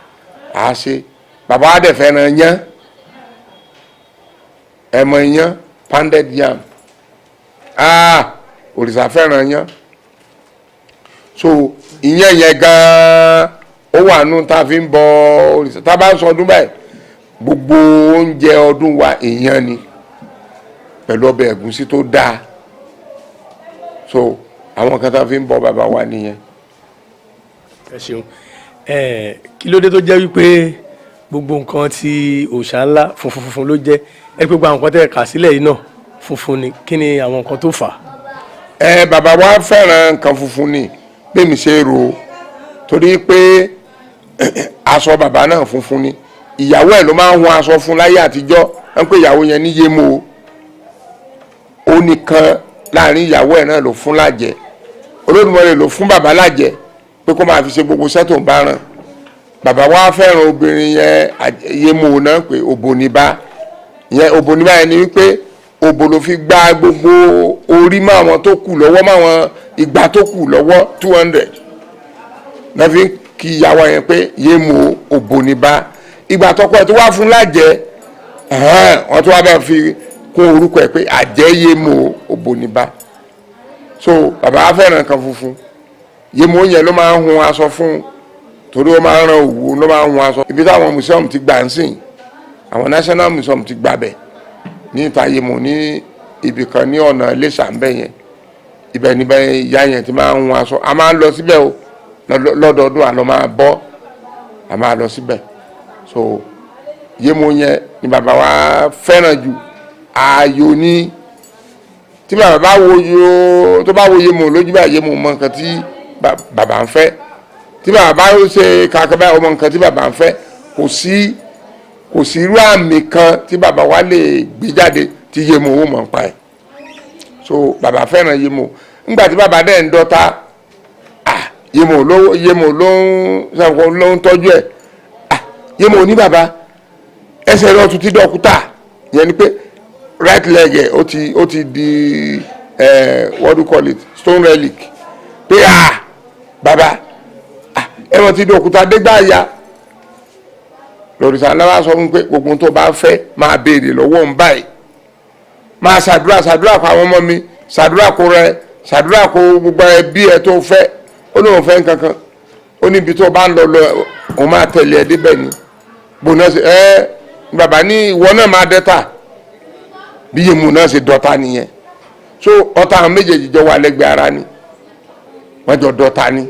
á ṣe bàbá wa dẹ̀ fẹ́ràn yán ẹ̀mọ yán pounded yam òrìṣà fẹ́ràn yán so ìyẹn yẹn gan-an ó wà nù tá a fi ń bọ òrìṣà tá a bá ń sọ ọdún báyìí gbogbo oúnjẹ ọdún wa èèyàn ni pẹ̀lú ọbẹ̀ ẹ̀gúsí tó dáa so àwọn kan tá a fi ń bọ bàbá wa nìyẹn. ẹ ṣeun kí ló dé tó jẹ́ wípé gbogbo nǹkan tí òòṣà ńlá funfun ló jẹ́ ẹ pé gbogbo àwọn nǹkan tẹ́ ẹ kà sílẹ̀ yìí náà funfun ni kí ni àwọn nǹkan tó fà á. bàbá wa fẹ́ràn nǹkan funfun ni bẹ́ẹ̀ mi ṣe rò ó torí pé aṣọ bàbá náà funfun ni ìyàwó ẹ̀ ló máa ń hun aṣọ fún láyé àtijọ́ wọ́n pè ìyàwó yẹn ní yémo ó nìkan láàrin ìyàwó ẹ̀ náà ló fún lájẹ Olódùmarè ló fún bàbá lájẹ pé kó máa fi ṣe gbogbo iṣẹ́ tó ń bá rán bàbá wa fẹ́ràn obìnrin yẹn yémo náà pé òbòníbá yẹn òbòníbá yẹn ni wípé òbò ló fi gbá gbogbo orí mọ́ àwọn tó kù lọ́wọ́ mọ́ àwọn ìgbà tó kù lọ́wọ́ 200 náà fi kí ìyàwó yẹn pé yémo òbòníbá ìgbà tọkọ ẹ̀ tó wá fún lájẹ wọ́n tó wá bá fi kún orúkọ ẹ̀ pé àjẹ́ yémo òbòníbá so bàbá wa fẹ́ràn nǹkan funfun yémo yẹn ló máa ń hun aṣọ fún torí ó máa ń ran òwú ló máa ń hun aṣọ ibi táwọn museum ti gbà ń sìn àwọn national museum ti gbà bẹ̀ ní ìta yémo ní ibì kan ní ọ̀nà Iléṣà ń bẹ̀ yẹn ibẹ̀ níbẹ̀ ìyá yẹn ti máa ń hun aṣọ a máa ń lọ síbẹ̀ o lọ́dọọdún àlọ́ máa bọ́ a máa lọ síbẹ̀ so yémo yẹn ni bàbá wa fẹ́ràn jù ààyò ní tí bàbá bá wo yémo lójú bá yémo mọ nǹkan tí bàbá ń fẹ́ tí bàbá bá ṣe kàkà báyìí ọmọ nǹkan tí bàbá ń fẹ́ kò sí irú àmì kan tí bàbá wa lè gbé jáde tí yémo ó mọ̀ nípa ẹ̀ so bàbá fẹ́ràn yémo ńgbà tí bàbá dẹ̀ ń dọ́ta yémo ló ń tọ́jú ẹ̀ yémo ní bàbá ẹsẹ̀ rẹ̀ ọ̀tún ti dọ̀kúta yẹn ni pé right leg ẹ̀ ó ti di what do you call it stone relic pé bàbá ẹ̀rọ ti dọ̀kúta dégbà ya lòrìṣà ńlá wa sọ fún pé gbogbo tó bá fẹ́ máa béèrè lọ́wọ́ ń báyìí máa ṣàdúrà kó àwọn ọmọ mi ṣàdúrà kó rẹ ṣàdúrà kó gbogbo ẹbí ẹ tó fẹ́ ó lóun fẹ́ nǹkankan ó níbi tó bá ń lọ òun máa tẹ̀lé ẹ débẹ̀ ni gbóná ṣe bàbá ní ìwọ náà máa dẹ́ta bí yémo náà ṣe dọ́ta nìyẹn so ọ̀tá àwọn méjèèjì jọ wà lẹ́gbẹ̀ẹ́ ara ni wọ́n jọ dọ́ta ni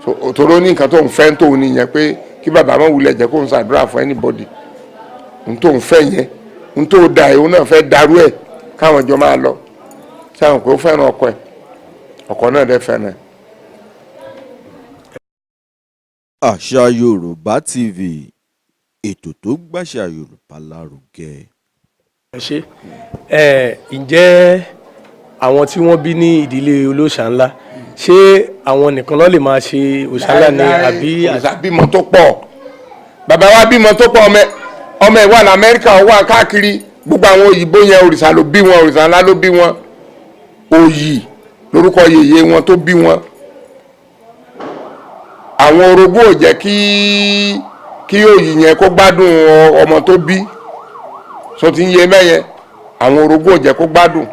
so òtòrò ní nǹkan tó ń fẹ́ tó nìyẹn pé kí bàbá máa wulẹ̀ jẹ́ kó ń ṣàdúrà fún anybody n tó ń fẹ́ yẹn n tó da ìhun náà fẹ́ darú ẹ̀ káwọn jọ máa lọ sáwọn pé ó fẹ́ràn ọkọ ẹ̀ ọkọ náà dẹ̀ fẹ́ràn ẹ̀. Àṣà Yorùbá TV, ètò tó gbàṣà Yorùbá lárugẹ. ẹ ṣe ǹjẹ́ àwọn tí wọ́n bí ní ìdílé olóòṣà ńlá ṣé àwọn nìkan ló lè máa ṣe òrìṣà ńlá ni àbí òrìṣà bímọ tó pọ̀ bàbá wa bímọ tó pọ̀ ọmọ ẹ̀ wà ní Amẹ́ríkà ó wà káàkiri gbogbo àwọn òyìnbó yẹn òrìṣà ló bí wọn òrìṣà ńlá ló bí wọn òyì lórúkọ yèyé wọn tó bí wọn àwọn orogún ò jẹ́ kí òyì yẹn kó gbádùn ọmọ tó bí so ti ń yé mẹ́yẹn àwọn orogún ò jẹ́ kó gbádùn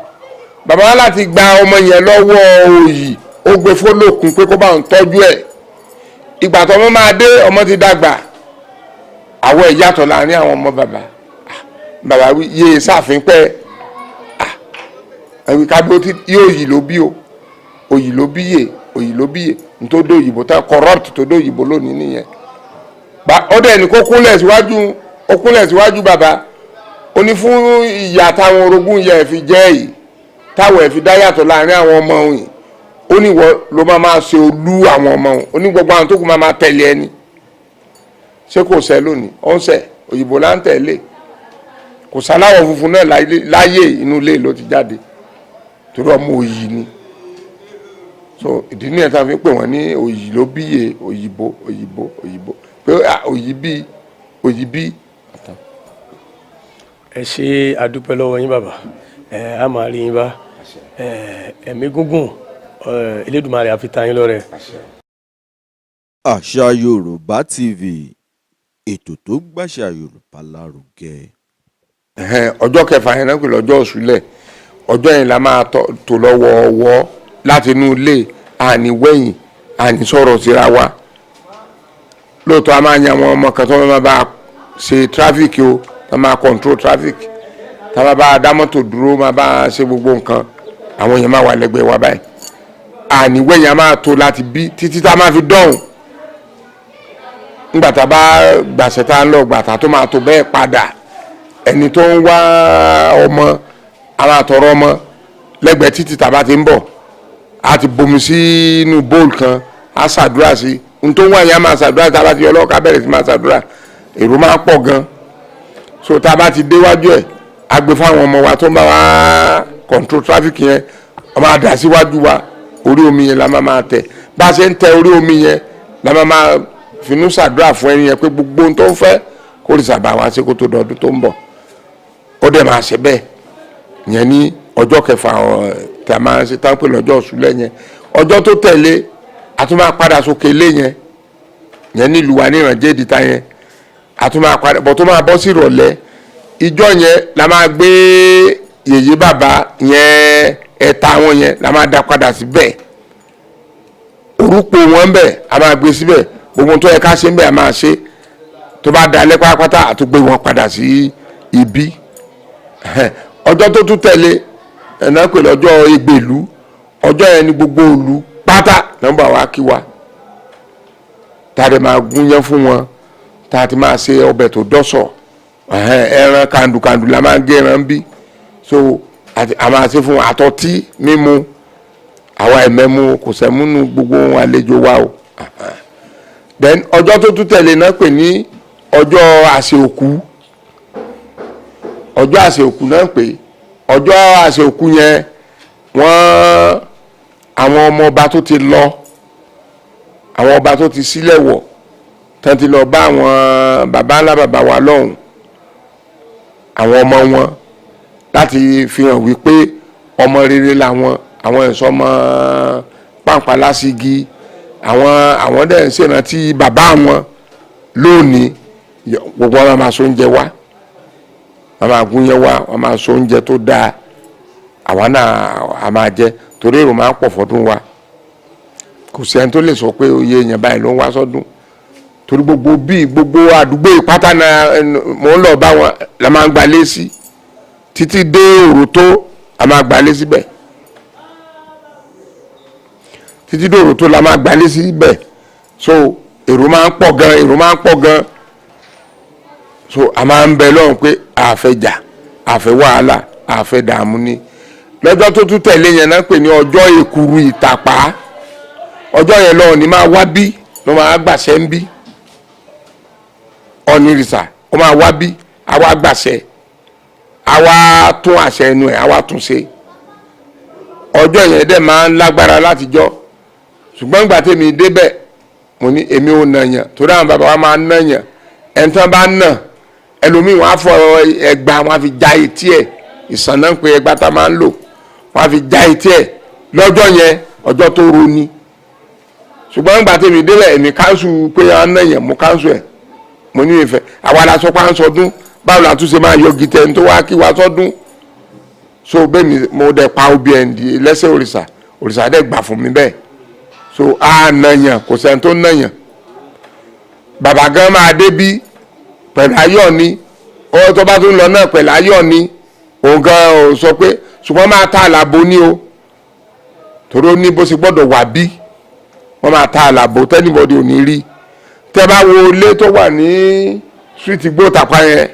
bàbá wa láti gba ọmọ yẹn lọ́wọ́ òyì ó gbé fólókun pé kó bá ń tọ́jú ẹ̀ ìgbà tó ọmọ máa dé ọmọ ti dàgbà àwọn ìyàtọ̀ láàrin àwọn ọmọ bàbá yé sáàfin pẹ́ ẹ̀wì kábíó tí yóò yìí ló bí o òyì ló bí yè òyì ló bí yè tó dó òyìnbó tá corrupt tó dó òyìnbó lónìí nìyẹn ó dẹ̀ ní kó kúnlẹ̀ síwájú bàbá ó ní fún ìyá táwọn orogún yẹ ẹ̀ fi jẹ́ yìí táwọn ẹ̀ fi dá yàtọ̀ láàrin àwọn ọmọ òyìn ó ní ìwọ ló máa ṣe olú àwọn ọmọ òun ó ní gbogbo àwọn tó kù máa tẹ̀lé ẹni ṣé kò ṣẹ lónìí ó ń ṣẹ òyìnbó là ń tẹ̀lé kò sáláwọ̀ funfun náà láyé inú ilé ló ti jáde torí ọmọ òyì ni so ìdí nìyẹn tá a fi pè wọ́n ní òyì ló bíyè òyìnbó pé òyì bí. ẹ ṣe àdúpẹ́ lọ́wọ́ yín bàbá a máa rí yín bá ẹ̀mí gúngùn Elédùmarè á fi ta yín lọ́rẹ. Àṣà Yorùbá TV ètò tó gbàṣà Yorùbá lárugẹ. ọjọ́ kẹfà yẹn náà pè lọ́jọ́ òṣùlẹ̀ ọjọ́ yẹn la máa tò lọ́wọ́ ọwọ́ láti inú ilé àní wẹ̀yìn àní sọ̀rọ̀ síra wa lóòótọ́ a máa yan àwọn ọmọ kan tó máa bá ṣe tráfíkì o tó máa control traffic tá a bá dá mọ́tò dúró máa bá ṣe gbogbo nǹkan àwọn yẹn máa wà lẹ́gbẹ̀ẹ́ wa báyìí àní wẹ̀yìn a máa tó láti bí títí tá a máa fi dọ̀hùn nígbà tá a bá gbàṣẹ tá a ń lọ gbàtà tó máa tó bẹ́ẹ̀ padà ẹni tó ń wá ọmọ àwọn àtọ̀rọ̀ ọmọ lẹ́gbẹ̀ẹ́ títí tá a bá ti ń bọ̀ a ti bomi sínú bowl kan a ṣàdúrà sí n tó ń wá yẹn a máa ṣàdúrà tá a bá ti yọ ọlọ́ọ̀ká bẹ̀rẹ̀ sí máa ṣàdúrà èrò máa pọ̀ gan so tá a bá ti déwájú ẹ̀ a gbé fáwọn ọmọ wa tó ń bá wa control traffic yẹn ọmọ àdá síwájú wa orí omi yẹn la máa tẹ̀ bá a ṣe ń tẹ orí omi yẹn la máa finú ṣàdúrà fún ẹni yẹn pé gbogbo ohun tó ń fẹ́ kó lè ṣàbà wá sí kó tó dọdún tó ń bọ̀ ó dẹ̀ máa ṣe bẹ́ẹ̀ yẹn ní ọjọ́ kẹfà tí a máa ń ṣe tán pé lọ́jọ́ òṣùlẹ̀ yẹn ọjọ́ tó tẹ̀lé a tún máa padà sókè ilé yẹn nílùú wa ní ìrànjẹ́ ìdíta yẹn a tún máa padà bọ̀ tó máa bọ́ sí ìrọ̀lẹ́ ìjọ yẹn la máa gbé yèyé bàbá yẹn ẹ̀ta wọn yẹn la máa dá padà síbẹ̀ orúkọ wọn bẹ̀ a máa gbé síbẹ̀ gbogbo tó yẹ ká ṣe ń bẹ̀ a máa ṣe tó bá dalẹ̀ pátápátá àtúgbé wọn padà sí ibi ọjọ́ tó tún tẹ̀lé ẹ̀nà pè lọ́jọ́ ìgbèlú ọjọ́ yẹn ni gbogbo òlu pátá nọ́mbà wa kí wa tá a dẹ̀ máa gúnyán fún wọn tá a ti máa ṣe ọbẹ̀ tó dọ́sọ̀ ẹran kàndùkàndù la máa gé ẹran bí so a máa ṣe fún àtọ́tí mímu àwa ẹ̀mẹ́mu kò sẹ́múnú gbogbo àlejò wa o then ọjọ́ tó tún tẹ̀lé náà pè ní ọjọ́ àṣẹ òkú ọjọ́ àṣẹ òkú náà pè ọjọ́ àṣẹ òkú yẹn wọ́n àwọn ọmọ ọba tó ti lọ àwọn ọba tó ti sílẹ̀ wọ̀ tán ti lọ bá àwọn baba ńlá baba wa lọ́hùn àwọn ọmọ wọn láti fi hàn wípé ọmọ rere làwọn àwọn ẹ̀ṣọ́ ọmọ pàǹpálásígi àwọn dẹ̀ ń ṣèrántí bàbá wọn lónìí gbogbo wọn máa so oúnjẹ wá wọn máa gún yẹn wá wọn máa so oúnjẹ tó dáa àwa náà a máa jẹ torí èrò máa ń pọ̀ fọ́dún wa kò sí ẹni tó lè sọ pé oyè èèyàn báyìí ló ń wá sọ́dún torí gbogbo àdúgbò ìpátá náà mò ń lọ bá wọn la máa ń gbalé sí títí dé Òròtó a máa gbalé síbẹ̀ títí dé Òròtó la máa gbalé síbẹ̀ so èrò máa ń pọ̀ gan so a máa ń bẹ lọ́hùn pé àfẹ́jà àfẹ́ wàhálà àfẹ́ dààmú ni lọ́jọ́ tó tún tẹ̀lé yẹn náà pè ní ọjọ́ èkuru ìtàpá ọjọ́ yẹn lọ́hùn ní máa wá bí ló máa gbàṣẹ ń bí ọ̀nìrìsà ó máa wá bí àwa gbàṣẹ àwa tún àṣẹ ẹnu ẹ̀ àwa tún ṣe ọjọ́ yẹn dẹ̀ máa ń lágbára látijọ́ ṣùgbọ́n ìgbà tèmi débẹ̀ mo ní èmi ò nàyàn torí àwọn bàbá wa máa ń nàyàn ẹni tán bá nà ẹlòmíì wọn á fọ ẹgbàá wọn á fi já etí ẹ̀ ìsànà ń pe ẹgbàá tá a máa ń lò wọn á fi já etí ẹ̀ lọ́jọ́ yẹn ọjọ́ tó ro ni ṣùgbọ́n ìgbà tèmi débẹ̀ èmi káńsù pé à ń nàyàn mo káńsù ẹ̀ mo ní ìfẹ́ àwa la sọ pé à ń sọdún báwo la tún ṣe máa yọ gìtẹ̀ ní tó wá kí wa sọdún so bẹ́ẹ̀ mi mo dẹ̀ pa obì ẹ̀ ń lẹ́sẹ̀ òrìṣà dẹ̀ gbà fún mi bẹ́ẹ̀ so a nàyàn kò sẹ́ni tó nàyàn bàbá gan máa dé bí pẹ̀lú ayọ̀ ni ọwọ́ tó bá tún lọ náà pẹ̀lú ayọ̀ ni òun gan ò sọ pé ṣùgbọ́n máa ta àlàbò ní o torí ó ní bó ṣe gbọ́dọ̀ wà bí wọ́n máa ta àlàbò tẹ́nibọ́dì ò ní rí tẹ́ bá wo ilé tó wà ní street igbó tàpá yẹn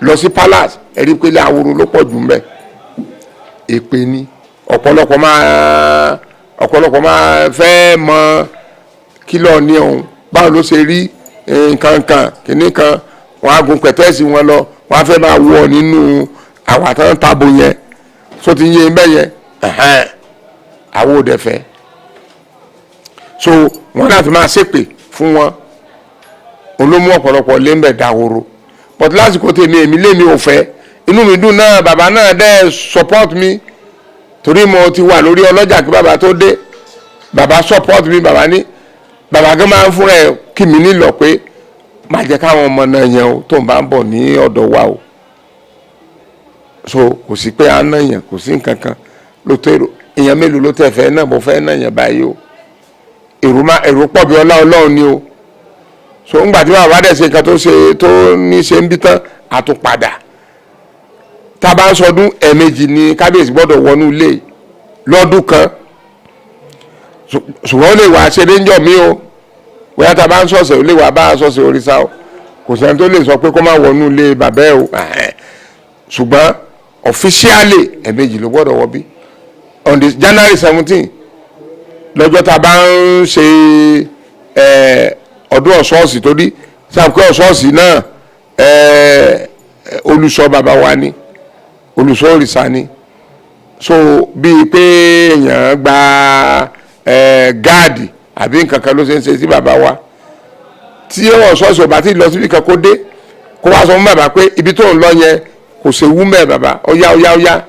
lọ sí palace ẹ̀rí pé ilé àwòrò ló pọ̀ jù mbẹ́ èpè ni ọ̀pọ̀lọpọ̀ máa fẹ́ mọ kílọ̀ ní ọ̀hún báwo ló ṣe rí nǹkan kìíní kan wọn á gun pẹ̀tẹ́ẹ̀sì wọn lọ wọn á fẹ́ máa wọ nínú àwọn àtàwọn tábò yẹn so ti yé mbẹ́ yẹn àwọn òde fẹ́ so wọn láti máa ṣépè fún wọn olómú ọ̀pọ̀lọpọ̀ lé mbẹ̀ dàwòrò but lásìkò tèmi èmi lèmi ò fẹ́ inú mi dùn náà bàbá náà dẹ́ support mi torí mo ti wà lórí ọlọ́jà kí bàbá tó dé bàbá support mi bàbá gan máa ń fúnra ẹ̀ kí mi nílò pé má jẹ́ káwọn ọmọ náà yẹn o tó ń bá ń bọ̀ ní ọ̀dọ̀ wa o so kò sí pé à ń náyàn kò sí nǹkan kan ló tó èrò èèyàn mélòó ló tẹ̀ fẹ́ náà mo fẹ́ náyàn báyìí o èrò pọ̀ bí ọlá ọlọ́run ni o so ńgbà tí bàbá dẹ̀ ṣe nǹkan tó ní ṣe ń bí tán àtúnpadà tá a bá ń sọdún ẹ̀ẹ̀mejì ni kábíyèsí gbọ́dọ̀ wọnú ilé lọ́dún kan ṣùgbọ́n ó lè wá ṣeré ńjọ́ mi o bóyá tá a bá ń sọ̀sẹ̀ ó lè wá bá a sọ̀sẹ̀ òrìṣà o kò sẹ́ni tó lè sọ pé kó má wọnú ilé bàbá ẹ̀ o ṣùgbọ́n ọ̀fíṣíálì ẹ̀ẹ̀mejì ló gbọ́dọ̀ wọ bí on the January 17 lọ́jọ́ tá a bá ń ṣe ọdún ọ̀ṣọ́ọ̀ṣì torí sáàpù ọ̀ṣọ́ọ̀ṣì náà olùṣọ́ bàbá wa ni olùṣọ́ òrìṣà ni so bíi pé èèyàn gba gáàdì àbí nǹkan kan ló ṣe ń ṣe sí bàbá wa tí ọ̀ṣọ́ọ̀ṣì ọba tí lọ síbi kan kó dé kó wá sọ fún bàbá pé ibi tó ń lọ yẹn kò ṣe wú mẹ́ bàbá ọ̀yá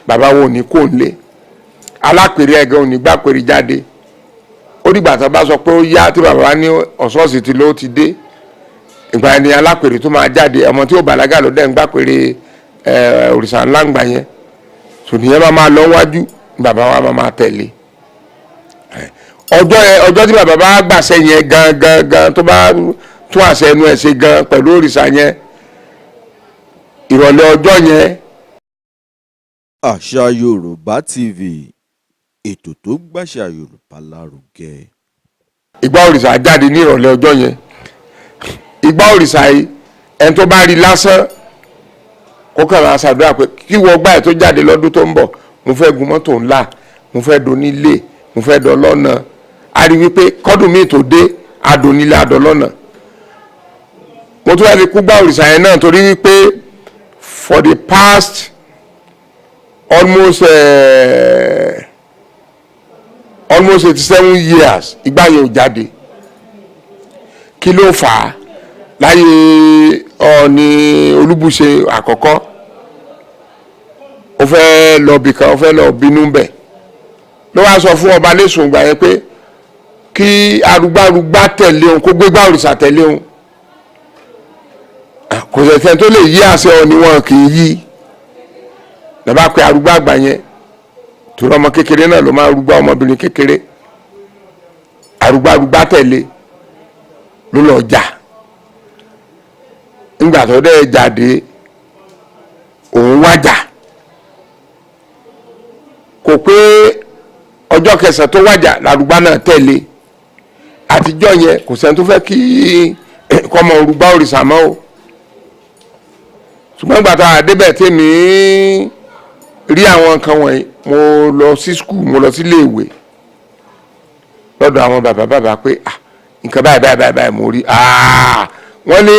bàbá wo ni kò ń lé alápèrè ẹ̀gẹ́ òní gbàpèrè jáde ó dìgbà tó bá sọ pé ó yá tí bàbá ní ọ̀ṣọ́ọ̀ṣì tí ló ti dé ìgbà ẹni alápèrè tó máa jáde ọmọ tí ó bàlágà ló dẹ̀ ń gbàpèrè òrìṣà ńlá ńgbà yẹn sònìyẹn máa lọ wájú bàbá wa máa tẹ̀lé ọjọ́ tí bàbá bá gbàṣẹ yẹn gan tó bá tún àṣẹ ẹnu ẹ̀ ṣe gan pẹ̀lú òrìṣà yẹn ìrọ̀lẹ́ ọjọ́ yẹn. Àṣà Yorùbá TV ètò tó gbàṣà Yorùbá lárugẹ. ìgbà òrìṣà jáde ní ìrọ̀lẹ́ ọjọ́ yẹn ìgbà òrìṣà yìí ẹni tó bá rí lásán kó kàn máa ṣàdúrà pé kí wọ́n gbà ẹ̀ tó jáde lọ́dún tó ń bọ̀ mo fẹ́ gun mọ́tò ńlá mo fẹ́ donílé mo fẹ́ dọlọ́nà a rí wípé kọ́dún míì tó dé adonílé adọlọ́nà mo tún wá fi kú gbà òrìṣà yẹn náà torí wípé for the past almost 87 years ìgbà yẹn ò jáde kí ló fà á láyé Ọọ̀ni Olúbùṣe àkọ́kọ́ ó fẹ́ lọ bìkan ó fẹ́ lọ bínú bẹ̀ ló wá sọ fún ọba lẹ́sùn ìgbà yẹn pé kí arúgbárúgbá tẹ̀lé òun kó gbégbá òrìṣà tẹ̀lé òun kò sẹ̀sẹ̀ tó lè yí àṣẹ Ọọ̀ni wọn kì í yí lọ́ba pé arúgbá àgbà yẹn torí ọmọ kékeré náà ló máa rúgbá ọmọbìnrin kékeré arúgbárúgbá tẹ̀lé ló lọ jà nígbà tó dẹ̀ jáde òun wájà kò pé ọjọ́ kẹsàn-án tó wájà lárúgbá náà tẹ̀lé àtijọ́ yẹn kò sẹ́ni tó fẹ́ kí kọ́mọ rúgbá òrìṣà mọ́ o ṣùgbọ́n ìgbà tá a débẹ̀ tèmi rí àwọn nǹkan wọ̀nyí mo lọ sí skul mo lọ sí iléèwé lọ́dọ̀ àwọn bàbá pé nǹkan báyìí mo rí wọ́n ní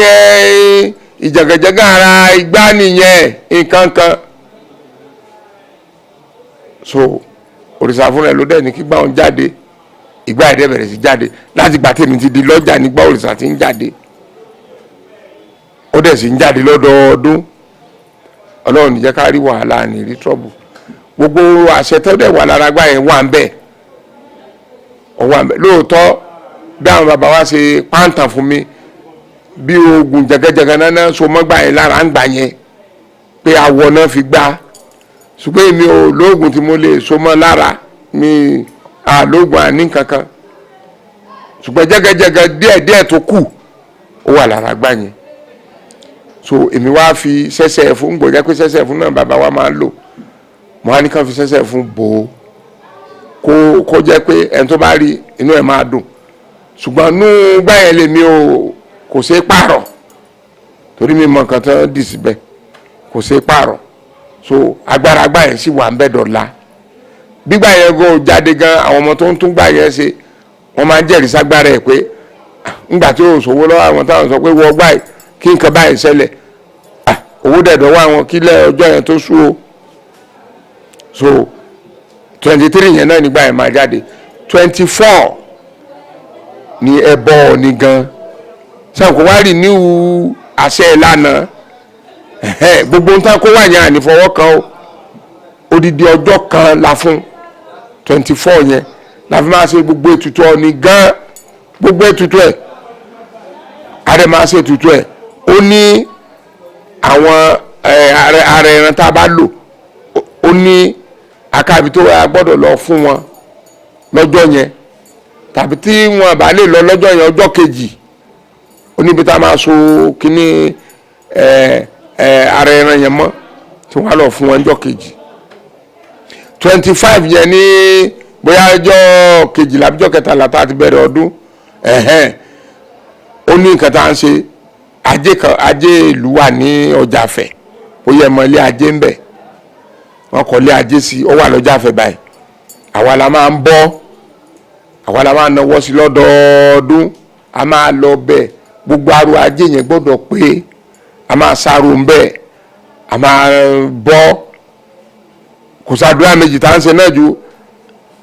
ìjàgàjàgà ara igbá nìyẹn nǹkan kan so òrìṣà fúnra ẹ̀ ló dẹ̀ ní kí gbà wọn jáde ìgbà ẹ̀dẹ́ bẹ̀rẹ̀ sí jáde láti gbà tèmi ti di lọ́jà nígbà òrìṣà ti ń jáde ó dẹ̀ sì ń jáde lọ́dọọdún ọlọ́run ní jẹ́ ká rí wàhálà ní rí trọ́bù gbogbo àṣẹ tó dẹ̀ wà lára gbà yẹn wà ń bẹ̀ lóòótọ́ bí àwọn bàbá wa ṣe pàǹtàn fún mi bí oògùn jẹgẹjẹgẹ náà so mọ́gbà yẹn lára ń gbà yẹn pé awọ náà fi gbá ṣùgbọ́n èmi ò lóògùn tí mo lè so mọ́ lára mi àlóògùn àní kankan ṣùgbọ́n jẹgẹjẹgẹ díẹ̀díẹ̀ tó kù ó wà lára gbà yẹn so èmi wá fi sẹ́sẹ̀ fún gbòjẹ́ pé sẹ́sẹ̀ fún náà bàbá wa máa ń lò mo wá ní kàn fi sẹ́sẹ̀ fún bò ó kó jẹ́ pé ẹni tó bá rí inú ẹ̀ máa dùn ṣùgbọ́n nú gbà yẹn lèmi kò ṣeé pààrọ̀ torí mi mọ nǹkan tó dì síbẹ̀ kò ṣeé pààrọ̀ so agbára gbà yẹn sì wà ń bẹ́ dọ̀la gbígbà yẹn go jáde gan àwọn ọmọ tó ń tún gbà yẹn ṣe wọ́n máa ń jẹ́rìí ságbára ẹ̀ pé ńgbà tí ó ṣòwò lọ́wọ́ àwọn táwọn sọ pé wọ́n gbà yìí kí nǹkan báyìí ṣẹlẹ̀ owó dẹ̀dọ̀ wá àwọn kílẹ̀ ọjọ́ yẹn tó sú o so 23 yẹn náà nígbà yẹn máa jáde 24 ni ẹbọ ni gan sẹ́wọ̀n kó wá rí níwú àṣẹ ìlànà gbogbo nǹkan kó wà yẹn ànífọwọ́ kan o odidi ọjọ́ kan la fún 24 yẹn la fi máa ṣe gbogbo ètùtù ọ̀nì gan gbogbo ètùtù ẹ̀ àrẹ máa ṣe ètùtù ẹ̀ ó ní àwọn ààrẹ ẹran tá a bá lò ó ní akábi tó wà gbọ́dọ̀ lọ fún wọn lọ́jọ́ yẹn tàbí tí wọn bá lè lọ lọ́jọ́ yẹn ọjọ́ kejì ó níbi tá a máa so kíní ààrẹ ẹran yẹn mọ́ tí wọ́n á lọ fún wọn ọjọ́ kejì 25 yẹn ní bóyá ọjọ́ kejìlá ọjọ́ kẹtàlá tá a ti bẹ̀rẹ̀ ọdún ó ní nǹkan tá à ń ṣe ajé ìlú wà ní ọjà Ifẹ̀ ó yẹ mọ ilé ajé ń bẹ wọn kọ ilé ajé sí ó wà lọ́jà Ifẹ̀ báyìí àwa la máa ń bọ́ àwa la máa náwó sí lọ́dọọdún a máa lọ bẹ́ẹ̀ gbogbo aró ajé yẹn gbọ́dọ̀ pé a máa sáró ń bẹ́ẹ̀ a máa bọ́ kò sàdúrà méjì tá à ń ṣe náà ju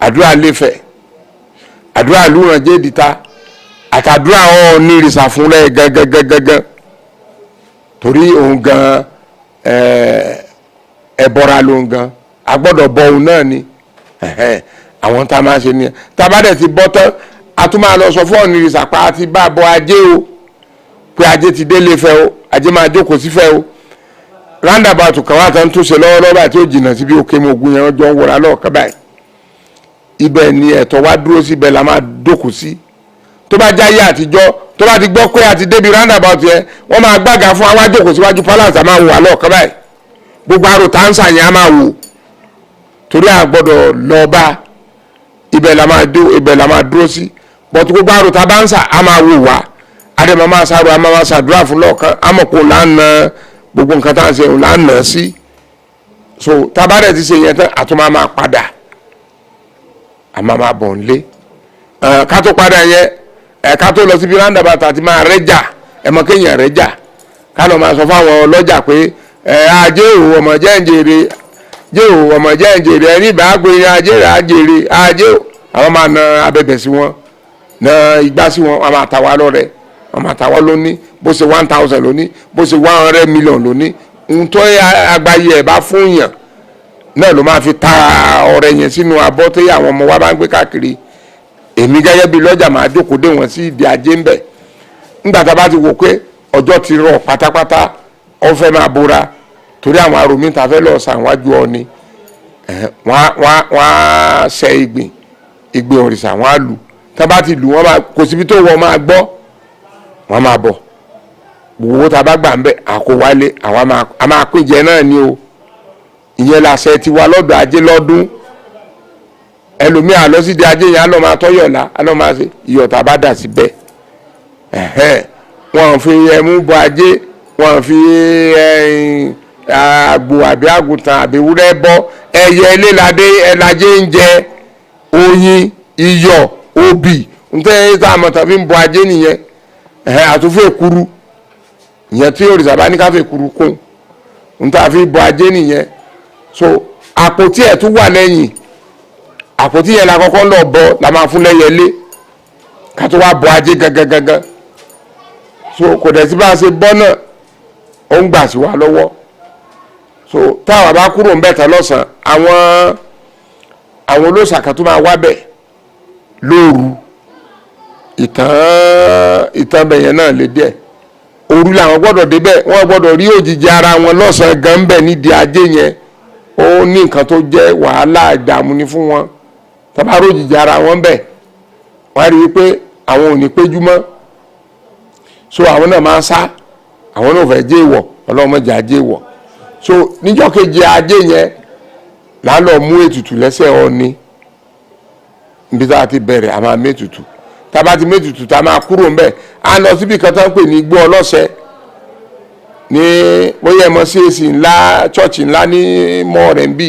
àdúrà lẹ́fẹ̀ àdúrà lúrànjẹ́ ìdìta àtàdúrà ọ̀ ní ìrìsà fún rẹ̀ gẹ́gẹ́gẹ́gẹ́ torí òun gan ẹ̀bọra lòun gan agbọ́dọ̀ bọ òun náà ni àwọn tá a máa ṣe nìyẹn tá a bá dẹ̀ ti bọ́ tán a tún máa lọ sọ fún ọ̀nì ìrìsà pa àti bá a bọ ajé o pé ajé ti délé fẹ́ o ajé máa jókòó sí fẹ́ o roundabout kan wà tán tó ṣe lọ́wọ́lọ́wọ́ báyìí tí ó jìnnà síbi òkè mogun yẹn jọ ń wọra lọ́ọ̀kan báyìí ibẹ̀ ni ẹ̀tọ́ wa dúró síbẹ̀ la máa jókòó sí tó bá jáyé àtijọ́ tó bá ti gbọ́ pé àti débi roundabout yẹn wọ́n máa gbága fún àwọn àjòkó síwájú palace àmà wò àlọ́ọ̀kan báyìí gbogbo àrò táǹsà yẹn á máa wò torí a gbọ́dọ̀ lọ bá ibẹ̀ la máa dúró sí bọ́tú gbogbo àrò tá a bá ń sà á máa wò wá àdèmọ̀ máa sáré a máa ṣàdúrà fún lọ́ọ̀kan àmọ̀kò lánàá gbogbo nǹkan tá à ń ṣe lánàá sí so tábàdẹ̀ ti ṣe yẹn tán àtúmọ̀ máa padà àmọ́ máa bọ̀ nílé ká tó padà yẹn ká tó lọ síbi roundabout àti máa rẹ́jà ẹ̀mọ́ kéèyàn rẹ́jà ká lọ máa sọ fáwọn ọlọ́jà pé ajé òwò ọmọ jẹ́ ń jèrè jẹ́ òwò ọmọ jẹ́ ń jèrè ẹni ìbáàgbé ajé rẹ̀ á jèrè ajé àwọn máa na abẹ̀bẹ̀ sí wọn na igbá sí wọn wọn máa ta wá lọ́rẹ̀ wọn máa ta wá lóní bó ṣe 1000 lóní bó ṣe 100 million lóní ohun tó àgbáyé ẹ̀ bá fún yàn náà ló máa fi ta ọrẹ yẹn sínú abọ́ tó yẹ àwọn ọmọ wa bá ń gbé káàkiri èmi gẹ́gẹ́ bí lọ́jà máa jókòó dé wọn sí ìdí ajé ń bẹ̀ nígbà tá a bá ti wò pé ọjọ́ ti rọ̀ pátápátá ọ fẹ́ máa bora torí àwọn aròmí ta fẹ́ lọ́ọ́ sàn wájú ọ ni wọ́n á ṣe ìgbìn òrìṣà wọ́n á lù tá a bá ti lù wọ́n máa kò síbi tó wọ́n máa gbọ́ wọ́n máa bọ̀ gbogbo tá a bá gbà ń bẹ̀ àkówálé a máa pín jẹ náà ni o ìyẹn làṣẹ ti wá lọ́dọ̀ ajé lọ́dún ẹlòmíà lọ sí di ajé yẹn á lọ máa tọ́yọ̀lá á lọ máa ṣe ìyọ̀tà bá dà síbẹ̀ wọ́n fi ẹmu bọ ajé wọ́n fi àgbò àbí àgùntàn àbí ewúrẹ́ bọ ẹyẹ eléladé ẹlajé ń jẹ oyin iyọ̀ obì nítorí tá a mọ̀ tàbí ń bọ ajé nìyẹn àtúnfẹ́ èkuru ìyẹn tí òrìṣà bá ní káfẹ́ èkuru kún nítorí àfi bọ ajé nìyẹn so àpótí ẹ̀ tún wà lẹ́yìn àpótí yẹn la kọ́kọ́ lọ bọ la máa fún lẹ́yẹlé ká tó wá bọ ajé gangan so kò dẹ̀ sí bá a ṣe bọ́ náà ó ń gbà sí wa lọ́wọ́ so táwa bá kúrò ń bẹ̀ tán lọ́sàn-án àwọn olóòṣà kan tó máa wá bẹ̀ lóru ìtàn bẹ̀yẹn náà lè díẹ̀ òru làwọn gbọ́dọ̀ débẹ̀ wọ́n gbọ́dọ̀ rí òjìji ara wọn lọ́sàn-án gan bẹ̀ nídìí ajé yẹn ó ní nǹkan tó jẹ́ wàhálà ìdààmú ni fún wọn tọ́ba rí òjìji ara wọn bẹ̀ wọ́n á rí i pé àwọn ò ní péjú mọ́ so àwọn náà máa ń sá àwọn náà fẹ́ jẹ́ ìwọ̀ ọlọ́mọdé ajé ìwọ̀ so níjọ́ kejì ajé yẹn là ń lọ mú ètùtù lẹ́sẹ̀ Ọọ̀ni níbi tá a ti bẹ̀rẹ̀ a máa mẹ́tùtù tá a bá ti mẹ́tùtù tá a máa kúrò ńbẹ̀ a lọ síbi kan tó ń pè ní Igbó Ọlọ́sẹ̀ ní bóyá ẹ̀mọ́ CAC ńlá chọ́ọ̀chì ńlá ní mọ́ rẹ̀ ń bì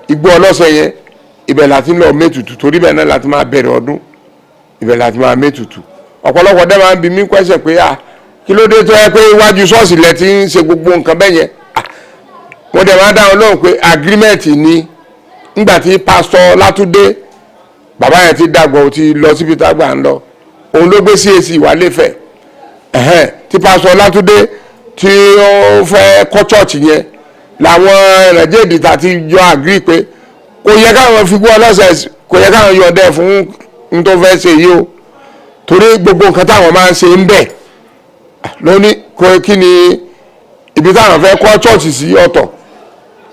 Igbó Ọlọ́sẹ̀ yẹn ibẹ̀ láti lọ mẹ́tùtù torí bẹ́ẹ̀ náà láti máa bẹ̀rẹ̀ ọdún ibẹ̀ láti máa mẹ́tùtù ọ̀pọ̀lọpọ̀ dẹ́ máa ń bi mí kwẹ́sẹ̀ pé kí ló dé tó yẹ pé iwájú ṣọ́ọ̀ṣì lẹ ti ń ṣe gbogbo nǹkan bẹ́ẹ̀ yẹn wọ́n dẹ̀ máa dáhùn lóhùn pé agreement ni ńgbà tí pásítọ̀ Látúndé bàbá yẹn ti dàgbà ó ti lọ síbi tágbà ń lọ òun ló gbé CAC wà lẹ́fẹ̀ẹ́ tí pásítọ̀ Látúndé tí ó fẹ́ kọ́ chọ́ọ̀chì yẹn làwọn ẹ̀rẹ̀jẹ̀ ìdìtà ti jọ agree pé kò yẹ káwọn fi Igbó Ọlọ́sẹ̀ kò yẹ káwọn yọ̀ǹda fún n tó fẹ́ ṣe yìí o torí gbogbo nǹkan táwọn máa ń ṣe ń bẹ̀ lóní kí ni ibi táwọn fẹ́ kọ́ chọ́ọ̀chì sí ọ̀tọ̀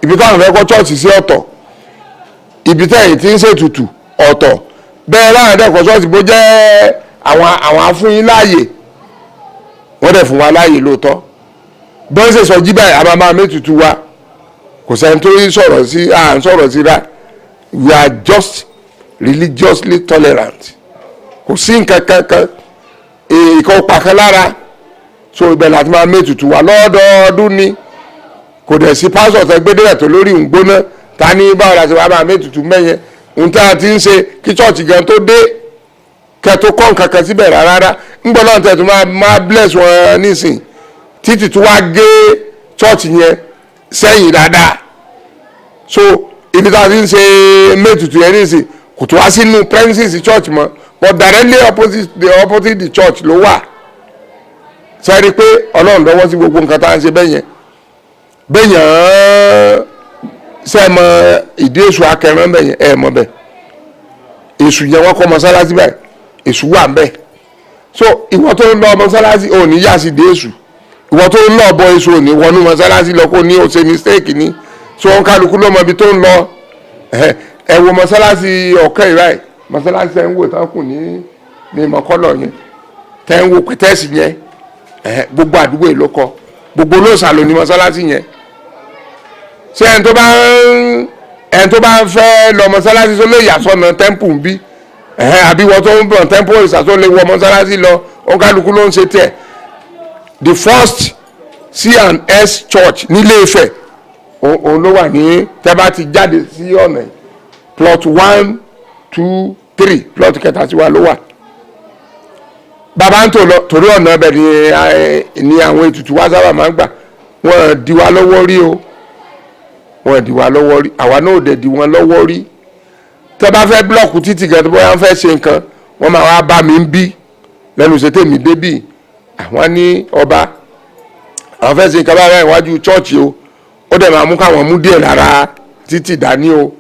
ibi táwọn fẹ́ kọ́ chọ́ọ̀chì sí ọ̀tọ̀ ibi tẹ́yìn tí ń ṣètùtù ọ̀tọ̀ bẹ́ẹ̀ láwọn ẹ̀dẹ́kọ̀ chọ́ọ̀chì bó jẹ́ àwọn afúnyín láàyè wọ́n dẹ̀ fún wa láàyè lóòótọ́ bí wọ́n ṣe sọ jí báyìí a máa mẹ́tùtù wa kò sẹ́ni tó sọ̀rọ̀ sí à ń sọ̀rọ̀ sí rà we are just religiously tolerant kò sí nǹkan kankan ìkọ́ pàkan lára so ibẹ̀ láti máa mẹ́tùtù wa lọ́dọọdún ni kò dẹ̀ sí pásọ̀ tẹ́ gbẹ́dẹ́rẹ̀ tó lórí ìgbóná ta ní báwo la ṣe wá máa mẹ́tùtù mẹ́yẹn ohun tí a ti ń ṣe kí chọ́ọ̀chì gan tó dé kẹ́ tó kọ́ nǹkan kan síbẹ̀ rárá ń gbọ́ náà tẹ̀ tó máa bless wọn nísìn títí tó wá gé chọ́ọ̀chì yẹn sẹ́yìn dáadáa so ibi tá a ti ń ṣe mẹ́tùtù yẹn nísìn kò tó wá sínú premises church mọ́ but directly opposite the church ló wà sẹ́rí pé ọlọ́run lọ́wọ́ sí gbogbo nǹkan tá à ń ṣe bẹ́yẹn ṣe mọ ìdí èṣù akẹrin bẹ́yẹn ẹ̀ mọ́ bẹ́ẹ̀ èṣù yẹn wọ́n kọ́ mọ́sálásí báyìí èṣù wà ń bẹ́ẹ̀ so ìwọ tó ń lọ mọ́sálásí ò ní yà sí ìdí èṣù ìwọ tó ń lọ bọ èṣù ò ní wọnú mọ́sálásí lọ kó ní ó ṣe mistake ni so wọn kálukú ló mọ ibi tó ń lọ ẹ wo mọ́sálásí ọ̀kẹ́ ìráì mọ́sálásí tẹ́ ń wò tán kù ní mọ́kọ́lọ̀ yẹn tẹ́ ń wo pẹ̀tẹ́sì yẹn gbogbo àdúgbò yìí ló kọ́ gbogbo olóòṣà ló ní mọ́sálásí yẹn ṣé ẹni tó bá ń fẹ́ lọ mọ́sálásí tó lè yà sọ́nà tẹ́ḿpù ń bí àbí wọ́n tó ń bọ̀ tẹ́ḿpù òrìṣà tó lè wọ mọ́sálásí lọ wọn kálukú ló ń ṣe tiẹ̀ the first C&S church nílé Ifẹ̀ òun ló wà ní tẹ́ bá ti jáde sí ọ̀nà yìí plot 1 2 3 plot kẹta sí wa ló wà bàbá ń tò lọ torí ọ̀nà ẹbẹ̀ ni àwọn ètùtù wa sábà máa ń gbà wọ́n di wa lọ́wọ́ rí o wọ́n di wa lọ́wọ́ rí àwa náà ò dẹ̀ di wọn lọ́wọ́ rí tẹ́ bá fẹ́ blọ́ọ̀kù títì gan tó bóyá wọ́n fẹ́ ṣe nǹkan wọ́n máa wá bá mi ń bí lẹ́nu ṣe tèmi débì àwọn ní ọba àwọn fẹ́ ṣe nǹkan báyìí iwájú chọ́ọ̀chì o ó dẹ̀ máa mú káwọn mú díẹ̀ lára títì dání o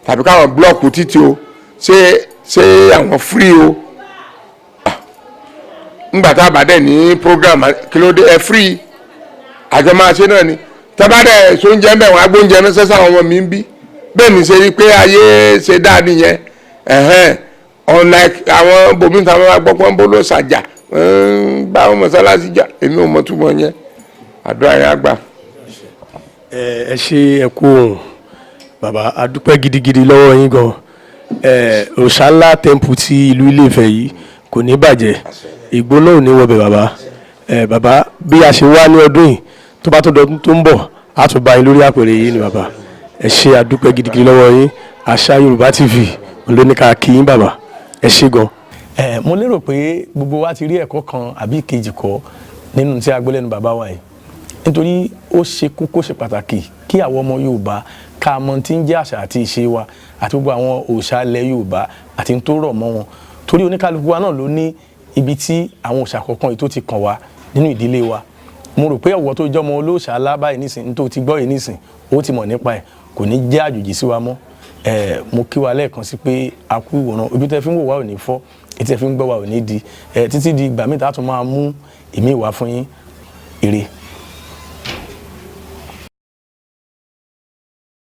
tàbí káwọn blọ́ọ̀kù títì o ṣé àwọn free o ńgbà tá a bá dẹ̀ ní program kí ló dé ẹ free àjọ máa ṣe náà ni tẹ́bá dẹ̀ sóúnjẹ mẹ́wàá agbóúnjẹ náà sẹ́sà àwọn ọmọ mi ń bí bẹ́ẹ̀ ni ṣe rí pé ayé ṣe dáa nìyẹn unlike àwọn bòmí táwọn máa gbọ́ pọ́n bó ló ṣàjà bá wọn mọ̀sálásí jà èmi ò mọ̀ túmọ̀ yẹn àdúrà yẹn àgbà. ẹ ṣe ẹ kú ohun bàbá a dúpẹ́ gidigidi lọ́wọ́ yín gan òòṣà ńlá tẹ́ḿpù ti ìlú Ilé-Ifẹ̀ yìí kò ní bàjẹ́ ìgbóná ò ní wọbẹ̀ bàbá bàbá bí a ṣe wá ní ọdún yìí tó bá tó dọdún tó ń bọ̀ á tún bá yín lórí àpèrè yìí ni bàbá ẹ ṣe a dúpẹ́ gidigidi lọ́wọ́ yín Àṣà Yorùbá TV ló ní ká kí yín bàbá ẹ ṣe gan. mo lérò pé gbogbo wa ti rí ẹ̀kọ́ kan àbí ìkejì kọ́ nínú tí a gbọ́ lẹ́nu bàbá wa yìí nítorí ó ṣe kókó ṣe pàtàkì kí àwọn ọmọ Yorùbá ká mọ̀ tí ń jẹ́ àṣà àti ìṣe wa àti gbogbo àwọn òòṣà ilẹ̀ Yorùbá àti tó rọ̀ mọ́ wọn torí oníkálukú wa náà ló ní ibi tí àwọn òòṣà kọ̀ọ̀kan ètò ti kàn wá nínú ìdílé wa mo rò pé ọ̀wọ́ tó jọmọ olóòṣà alábàáyé nísìn tó ti gbọ́ yìí nísìn ó ti mọ̀ nípa ẹ̀ kò ní jẹ́ àjòjì sí wa mọ́ mo kí wa lẹ́ẹ̀kan sí pé a kú ìwòran ojú tẹ́ fi ń wò wá ò ní fọ́ etí tẹ́ fi ń gbọ́ wa ò ní di títí di ìgbà míì tá a tún máa mú ìmí wá fún yín ire.